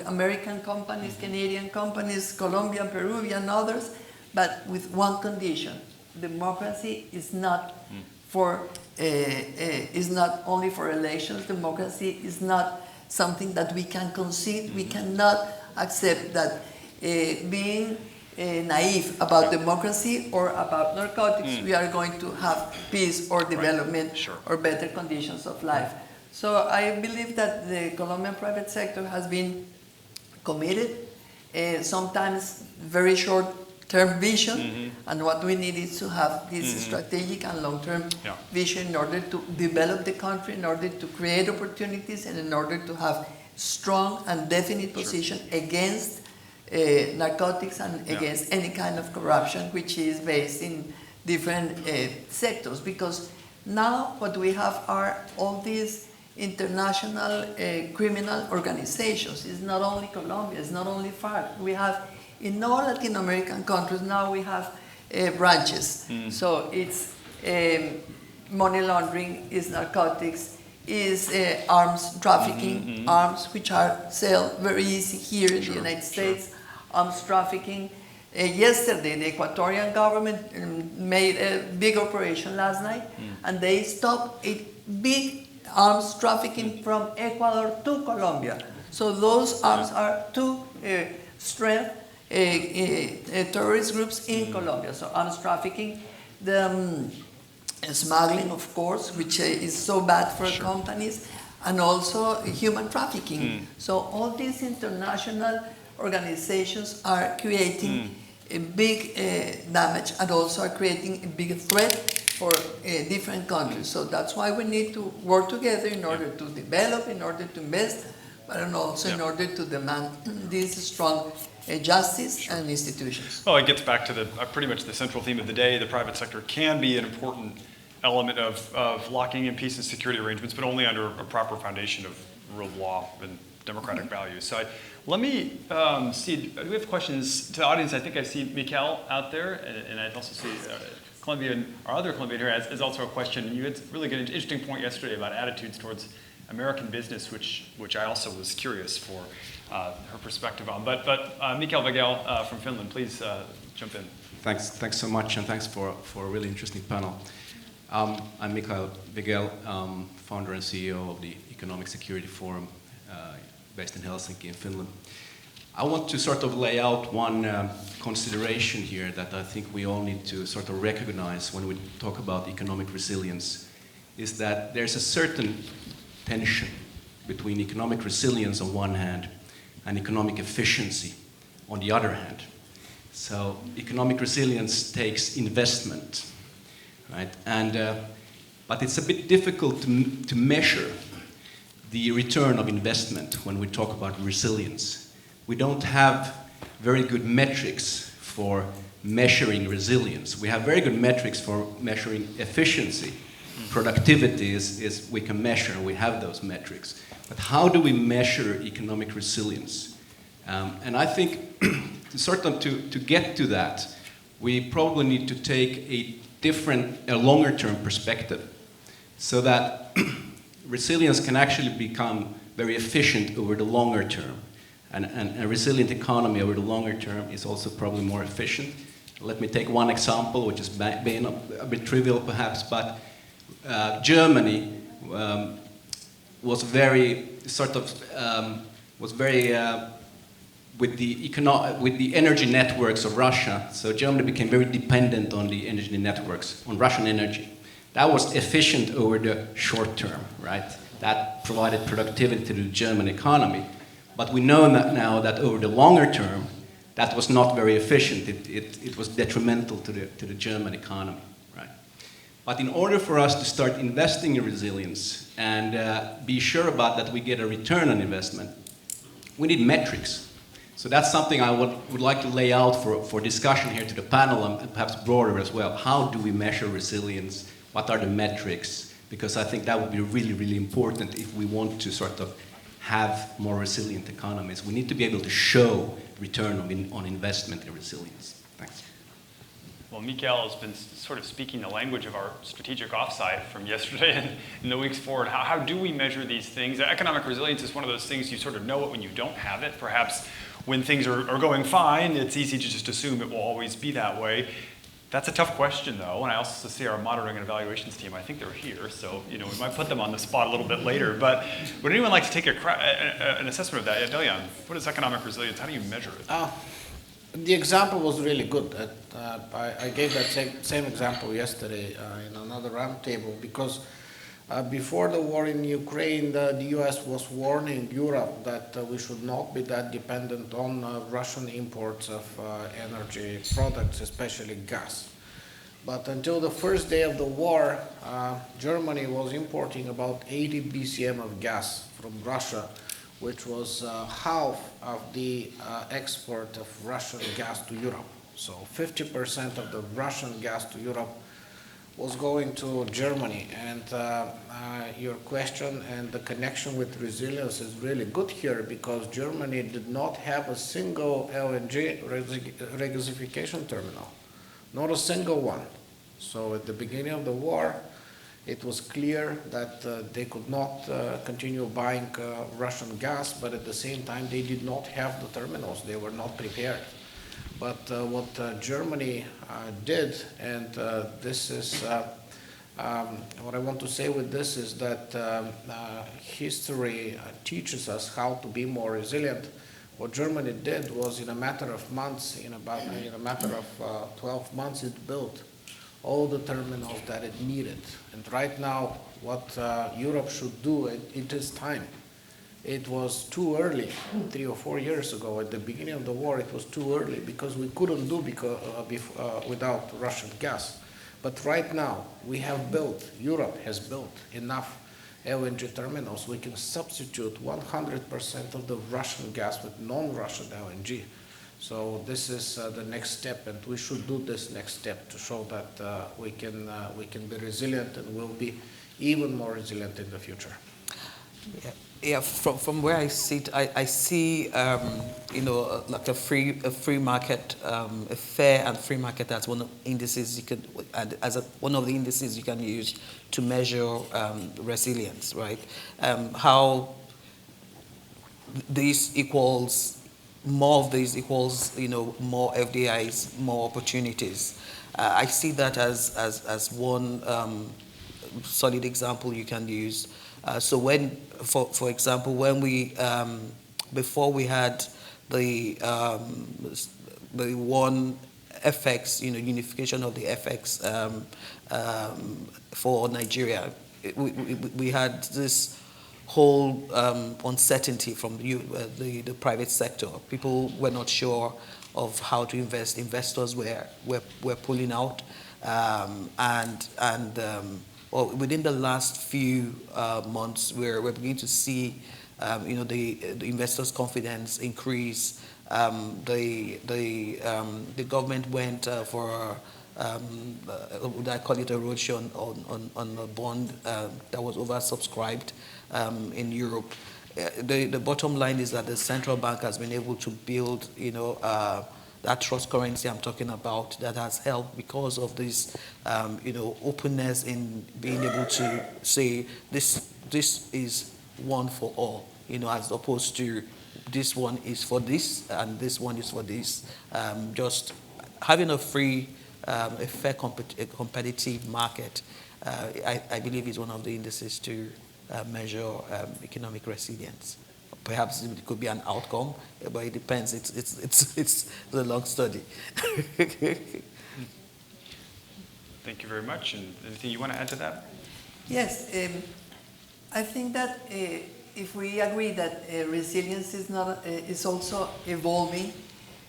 American companies, Canadian companies, Colombian, Peruvian, others, but with one condition: democracy is not for is not only for elections. Democracy is not something that we can concede. We cannot accept that being naive about democracy or about narcotics, we are going to have peace or development or better conditions of life. So I believe that the Colombian private sector has been committed, sometimes very short-term vision, and what we need is to have this strategic and long-term vision in order to develop the country, in order to create opportunities, and in order to have strong and definite position against narcotics and against any kind of corruption which is based in different sectors. Because now what we have are all these international criminal organizations. It's not only Colombia, it's not only FARC. We have, in all Latin American countries, now we have branches. So it's money laundering, is narcotics, is arms trafficking, arms which are sold very easy here in the United States, arms trafficking. Yesterday, the Ecuadorian government made a big operation last night, and they stopped a big arms trafficking from Ecuador to Colombia. So those arms are two strength terrorist groups in Colombia. So arms trafficking, the smuggling, of course, which is so bad for companies, and also human trafficking. So all these international organizations are creating a big damage, and also are creating a big threat for different countries. So that's why we need to work together in order to develop, in order to invest, but also in order to demand this strong justice and institutions. Well, it gets back to the pretty much the central theme of the day. The private sector can be an important element of locking in peace and security arrangements, but only under a proper foundation of rule of law and democratic values. So let me see, do we have questions to the audience? I think I see Mikel out there, and I also see Colombian, our other Colombian here has also a question. And you had really good, interesting point yesterday about attitudes towards American business, which I also was curious for her perspective on. But Mikel Vagel from Finland, please jump in. Thanks so much, and thanks for a really interesting panel. I'm Mikel Vagel, founder and CEO of the Economic Security Forum, based in Helsinki in Finland. I want to sort of lay out one consideration here that I think we all need to sort of recognize when we talk about economic resilience, is that there's a certain tension between economic resilience on one hand and economic efficiency on the other hand. So economic resilience takes investment, right? but it's a bit difficult to measure the return of investment when we talk about resilience. We don't have very good metrics for measuring resilience. We have very good metrics for measuring efficiency. Productivity is we can measure, we have those metrics. But how do we measure economic resilience? And I think to get to that, we probably need to take a longer-term perspective so that resilience can actually become very efficient over the longer term. And a resilient economy over the longer term is also probably more efficient. Let me take one example, which is being a bit trivial perhaps, but Germany was very with the energy networks of Russia. So Germany became very dependent on the energy networks, on Russian energy. That was efficient over the short term, right? That provided productivity to the German economy. But we know now that over the longer term, that was not very efficient. It was detrimental to the German economy, right? But in order for us to start investing in resilience and be sure about that we get a return on investment, we need metrics. So that's something I would like to lay out for discussion here to the panel and perhaps broader as well. How do we measure resilience? What are the metrics? Because I think that would be really, really important if we want to sort of have more resilient economies. We need to be able to show return on investment in resilience. Thanks. Well, Mikael has been sort of speaking the language of our strategic offsite from yesterday and in the weeks forward. How do we measure these things? Economic resilience is one of those things you sort of know it when you don't have it. Perhaps when things are going fine, it's easy to just assume it will always be that way. That's a tough question, though, and I also see our monitoring and evaluations team. I think they're here, so we might put them on the spot a little bit later. But would anyone like to take an assessment of that? Yeah, Delyan, what is economic resilience? How do you measure it? The example was really good. I gave that same example yesterday in another roundtable because before the war in Ukraine, the US was warning Europe that we should not be that dependent on Russian imports of energy products, especially gas. But until the first day of the war, Germany was importing about 80 BCM of gas from Russia, which was half of the export of Russian gas to Europe. So 50% of the Russian gas to Europe was going to Germany. And your question and the connection with resilience is really good here because Germany did not have a single LNG regasification terminal, not a single one. So at the beginning of the war, it was clear that they could not continue buying Russian gas, but at the same time, they did not have the terminals. They were not prepared. But what Germany did, and this is what I want to say with this is that history teaches us how to be more resilient. What Germany did was in a matter of months, in a matter of 12 months, it built all the terminals that it needed. And right now, what Europe should do, it is time. It was too early, 3 or 4 years ago, at the beginning of the war, it was too early because we couldn't do without Russian gas. But right now, Europe has built enough LNG terminals. We can substitute 100% of the Russian gas with non-Russian LNG. So this is the next step, and we should do this next step to show that we can be resilient and will be even more resilient in the future. Yeah, from where I sit, I see like a free market, a fair and free market as one of indices you could, one of the indices you can use to measure resilience, right? How this equals. More of these equals, more FDIs, more opportunities. I see that as one solid example you can use. So when, for example, when we before we had the one FX, unification of the FX for Nigeria, we had this whole uncertainty from the private sector. People were not sure of how to invest. Investors were pulling out, and well, within the last few months, we're beginning to see, the investors' confidence increase. The government went for I call it a roadshow on a bond that was oversubscribed in Europe. The bottom line is that the central bank has been able to build, that trust currency I'm talking about that has helped because of this, openness in being able to say this is one for all, as opposed to this one is for this and this one is for this. Just having a free, a fair competitive market, I believe is one of the indices to measure economic resilience. Perhaps it could be an outcome, but it depends. It's a long study. Thank you very much. And anything you want to add to that? Yes, I think that if we agree that resilience is also evolving,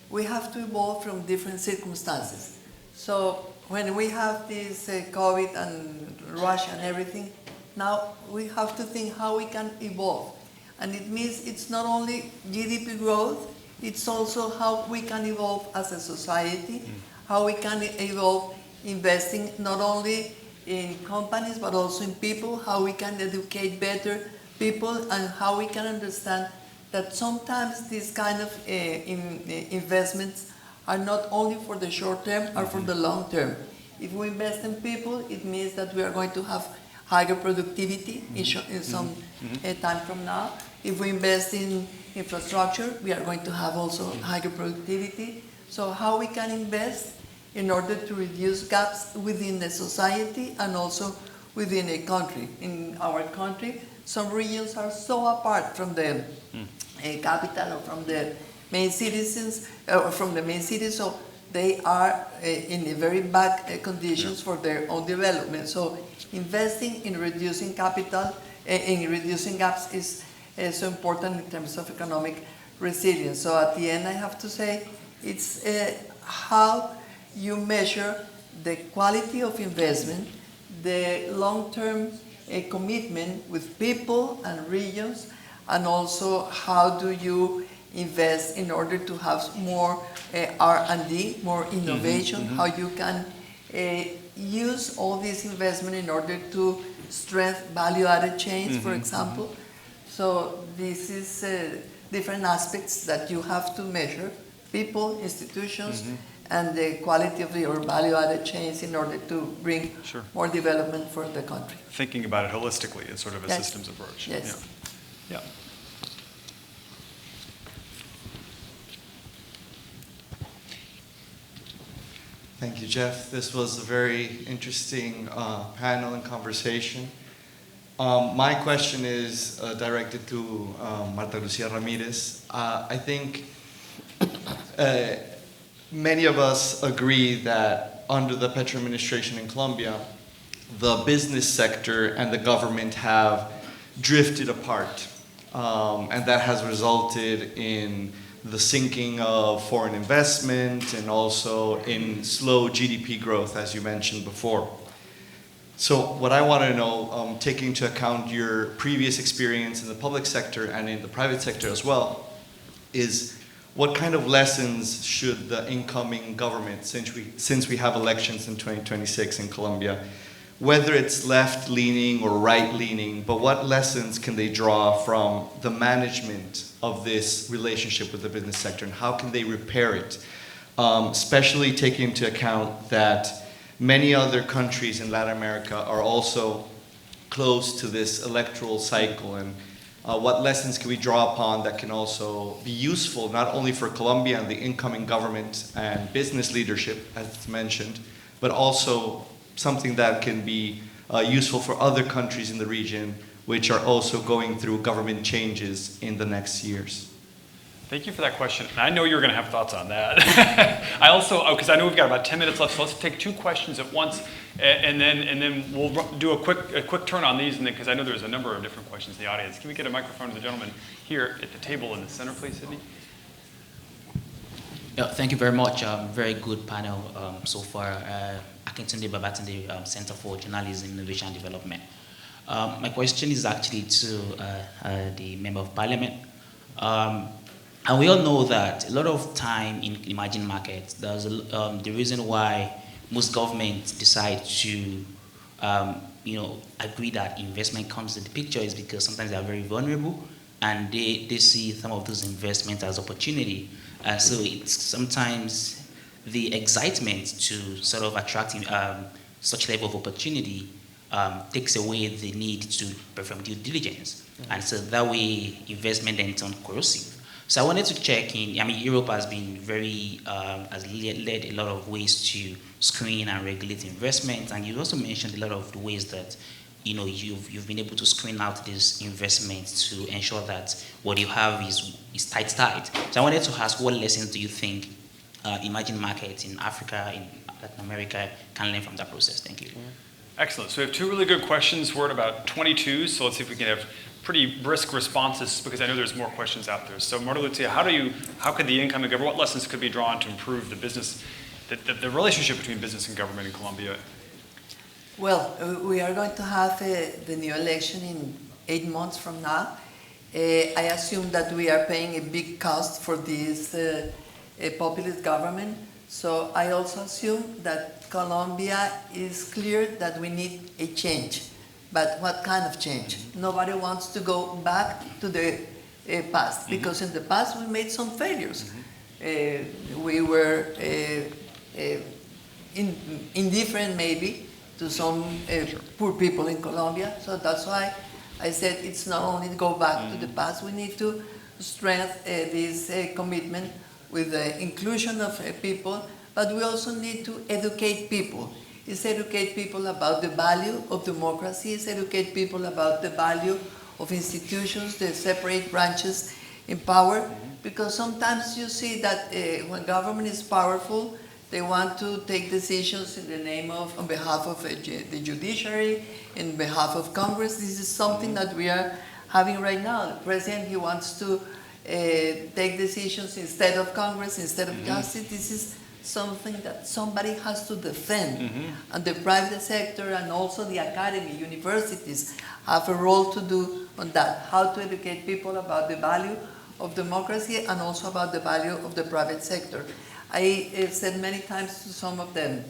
we have to evolve from different circumstances. So when we have this COVID and Russia and everything, now we have to think how we can evolve. And it means it's not only GDP growth, it's also how we can evolve as a society, how we can evolve investing not only in companies but also in people, how we can educate better people, and how we can understand that sometimes these kind of investments are not only for the short term, or for the long term. If we invest in people, it means that we are going to have higher productivity in some time from now. If we invest in infrastructure, we are going to have also higher productivity. So how we can invest in order to reduce gaps within the society and also within a country. In our country, some regions are so apart from the capital or from the main citizens, or from the main cities, so they are in a very bad conditions for their own development. So investing in reducing capital, in reducing gaps is so important in terms of economic resilience. So at the end, I have to say, it's how you measure the quality of investment, the long-term commitment with people and regions, and also how do you invest in order to have more R&D, more innovation, how you can use all this investment in order to strengthen value-added chains, for example. So this is different aspects that you have to measure, people, institutions, and the quality of your value-added chains in order to bring more development for the country. Thinking about it holistically as sort of a systems approach. Yes. Yeah. Thank you, Jeff. This was a very interesting panel and conversation. My question is directed to Marta Lucia Ramirez. I think many of us agree that under the Petro administration in Colombia, the business sector and the government have drifted apart. And that has resulted in the sinking of foreign investment and also in slow GDP growth, as you mentioned before. So what I want to know, taking into account your previous experience in the public sector and in the private sector as well, is what kind of lessons should the incoming government, since we have elections in 2026 in Colombia, whether it's left-leaning or right-leaning, but what lessons can they draw from the management of this relationship with the business sector, and how can they repair it? Especially taking into account that many other countries in Latin America are also close to this electoral cycle, and what lessons can we draw upon that can also be useful not only for Colombia and the incoming government and business leadership, as mentioned, but also something that can be useful for other countries in the region which are also going through government changes in the next years? Thank you for that question. And I know you're going to have thoughts on that. I also, because I know we've got about 10 minutes left, so let's take two questions at once, and then we'll do a quick turn on these, and then because I know there's a number of different questions in the audience. Can we get a microphone to the gentleman here at the table in the center, please, Sydney? Yeah, thank you very much. Very good panel so far. I Akintunde Babatunde Center for Journalism, Innovation and Development. My question is actually to the Member of Parliament. And we all know that a lot of time in emerging markets, there's the reason why most governments decide to agree that investment comes into the picture is because sometimes they are very vulnerable and they see some of those investments as opportunity. So it's sometimes the excitement to sort of attract such level of opportunity takes away the need to perform due diligence. And so that way investment then turns corrosive. So I wanted to check in, Europe has been has led a lot of ways to screen and regulate investment, and you also mentioned a lot of the ways that you've been able to screen out these investments to ensure that what you have is tight. So I wanted to ask, what lessons do you think emerging markets in Africa, in Latin America can learn from that process? Thank you. Excellent. So we have two really good questions. We're at about 22, so let's see if we can have pretty brisk responses because I know there's more questions out there. So Marta, Lucia, how could the incoming government, what lessons could be drawn to improve the business, the relationship between business and government in Colombia? Well, we are going to have the new election in 8 months from now. I assume that we are paying a big cost for this populist government. So I also assume that Colombia is clear that we need a change. But what kind of change? Nobody wants to go back to the past, because in the past we made some failures. We were indifferent maybe to some poor people in Colombia, so that's why I said it's not only to go back to the past, we need to strengthen this commitment with the inclusion of people, but we also need to educate people. It's educate people about the value of democracy, it's educate people about the value of institutions, the separate branches in power, because sometimes you see that when government is powerful, they want to take decisions in the name of, on behalf of the judiciary, in behalf of Congress. This is something that we are having right now. The president, he wants to take decisions instead of Congress, instead of justice. This is something that somebody has to defend. And the private sector and also the academy, universities, have a role to do on that. How to educate people about the value of democracy and also about the value of the private sector. I have said many times to some of the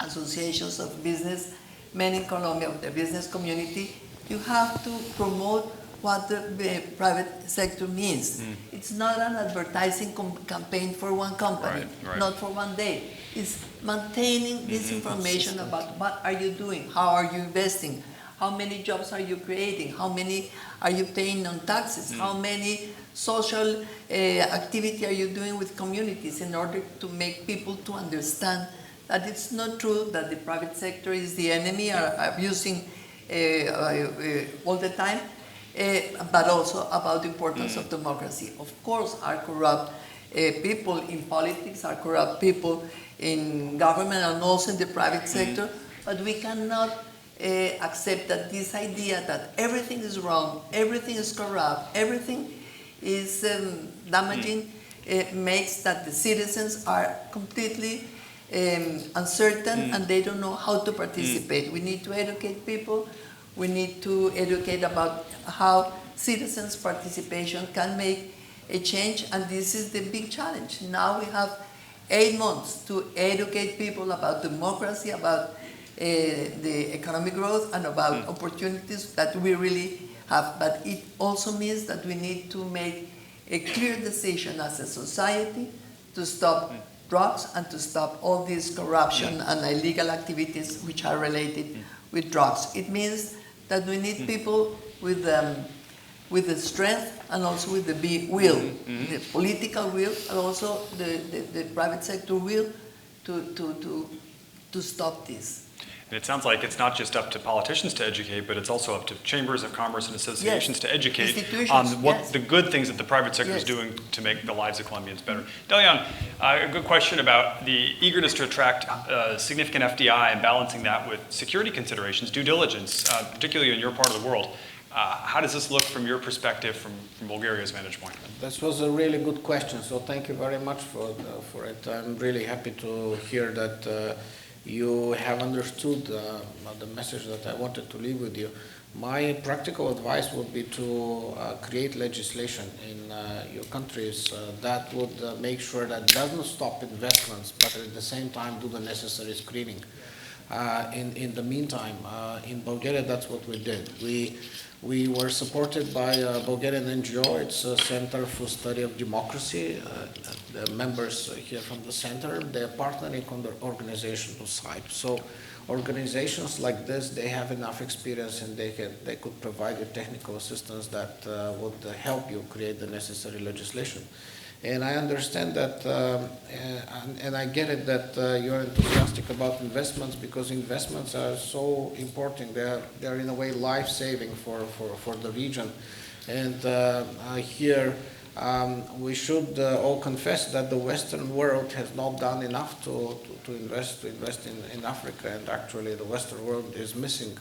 associations of business men in Colombia, of the business community, you have to promote what the private sector means. It's not an advertising campaign for one company, not for one day. It's maintaining this information about what are you doing, how are you investing, how many jobs are you creating, how many are you paying on taxes, how many social activity are you doing with communities in order to make people to understand that it's not true that the private sector is the enemy, are abusing all the time. But also about the importance of democracy. Of course, are corrupt people in politics, are corrupt people in government and also in the private sector, but we cannot accept that this idea that everything is wrong, everything is corrupt, everything is damaging, makes that the citizens are completely uncertain and they don't know how to participate. We need to educate people. We need to educate about how citizens' participation can make a change, and this is the big challenge. Now we have 8 months to educate people about democracy, about the economic growth, and about opportunities that we really have. But it also means that we need to make a clear decision as a society to stop drugs and to stop all this corruption and illegal activities which are related with drugs. It means that we need people with the strength and also with the will, the political will, and also the private sector will to stop this. And it sounds like it's not just up to politicians to educate, but it's also up to chambers of commerce and associations to educate on what the good things that the private sector is doing to make the lives of Colombians better. Delyan, a good question about the eagerness to attract significant FDI and balancing that with security considerations, due diligence, particularly in your part of the world. How does this look from your perspective, from Bulgaria's vantage point? This was a really good question, so thank you very much for it. I'm really happy to hear that you have understood the message that I wanted to leave with you. My practical advice would be to create legislation in your countries that would make sure that doesn't stop investments, but at the same time do the necessary screening. In the meantime, in Bulgaria, that's what we did. We were supported by a Bulgarian NGO. It's a Center for Study of Democracy. The members here from the center, they're partnering on the organization of CIPE. So organizations like this, they have enough experience and they could provide you technical assistance that would help you create the necessary legislation. And I understand that, and I get it that you're enthusiastic about investments because investments are so important. They're in a way life-saving for the region. And here we should all confess that the Western world has not done enough to invest in Africa, and actually the Western world is missing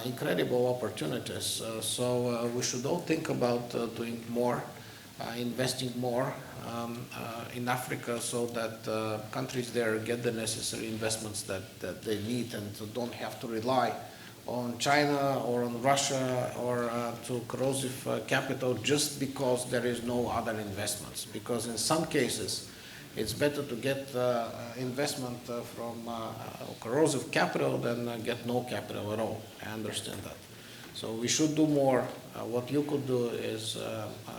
incredible opportunities. So we should all think about doing more. Investing more in Africa so that countries there get the necessary investments that they need and don't have to rely on China or on Russia or to corrosive capital just because there is no other investments. Because in some cases, it's better to get investment from corrosive capital than get no capital at all. I understand that. So we should do more. What you could do is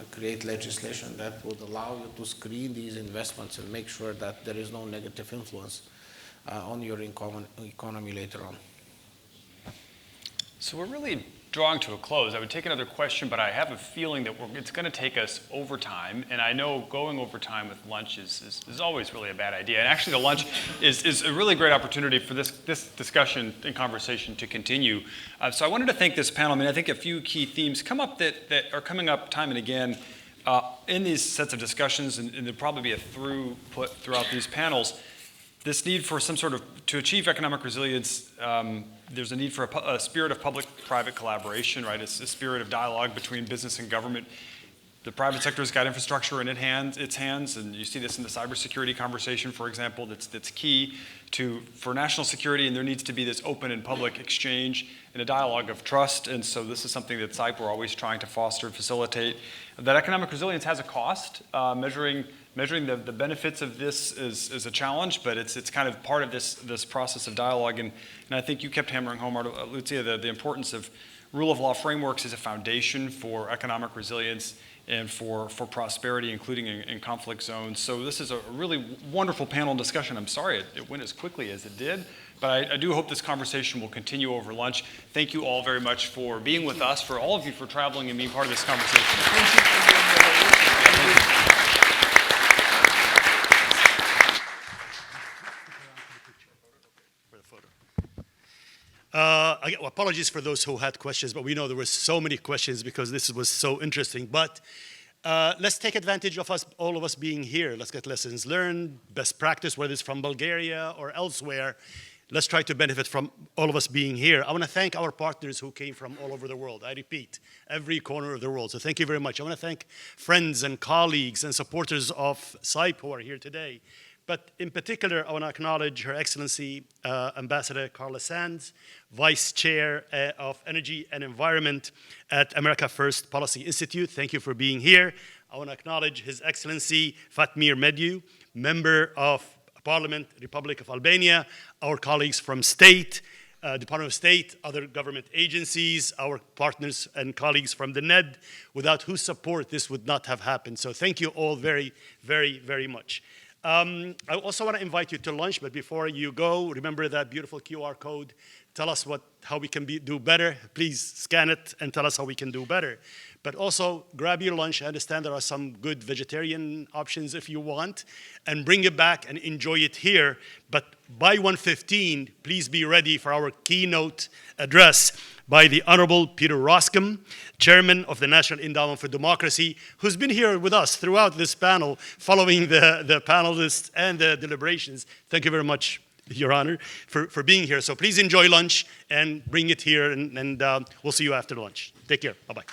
create legislation that would allow you to screen these investments and make sure that there is no negative influence on your economy later on. So we're really drawing to a close. I would take another question, but I have a feeling that it's going to take us overtime, and I know going overtime with lunch is always really a bad idea. And actually the lunch is a really great opportunity for this discussion and conversation to continue. So I wanted to thank this panel. I mean, I think a few key themes come up that are coming up time and again in these sets of discussions, and there'll probably be a throughput throughout these panels. This need for some sort of, to achieve economic resilience, there's a need for a spirit of public-private collaboration, right? It's a spirit of dialogue between business and government. The private sector's got infrastructure in its hands, and you see this in the cybersecurity conversation, for example, that's key for national security, and there needs to be this open and public exchange and a dialogue of trust, and so this is something that CIPE we're always trying to foster and facilitate. That economic resilience has a cost. Measuring the benefits of this is a challenge, but it's kind of part of this process of dialogue, and I think you kept hammering home, Marta, Lucia, the importance of rule of law frameworks as a foundation for economic resilience and for prosperity, including in conflict zones. So this is a really wonderful panel discussion. I'm sorry it went as quickly as it did, but I do hope this conversation will continue over lunch. Thank you all very much for being with us, for all of you for traveling and being part of this conversation. Thank you for the invitation. Apologies for those who had questions, but we know there were so many questions because this was so interesting. But let's take advantage of all of us being here. Let's get lessons learned, best practice, whether it's from Bulgaria or elsewhere. Let's try to benefit from all of us being here. I want to thank our partners who came from all over the world. I repeat, every corner of the world. So thank you very much. I want to thank friends and colleagues and supporters of CIPE who are here today. But in particular, I want to acknowledge Her Excellency Ambassador Carla Sands, Vice Chair of Energy and Environment at America First Policy Institute. Thank you for being here. I want to acknowledge His Excellency Fatmir Mediu, Member of Parliament, Republic of Albania, our colleagues from State, Department of State, other government agencies, our partners and colleagues from the NED, without whose support this would not have happened. So thank you all very, very, very much. I also want to invite you to lunch, but before you go, remember that beautiful QR code. Tell us how we can do better. Please scan it and tell us how we can do better. But also, grab your lunch. I understand there are some good vegetarian options if you want, and bring it back and enjoy it here. But by 1:15, please be ready for our keynote address by the Honorable Peter Roskam, Chairman of the National Endowment for Democracy, who's been here with us throughout this panel, following the panelists and the deliberations. Thank you very much, Your Honor, for being here. So please enjoy lunch and bring it here, and we'll see you after lunch. Take care. Bye-bye.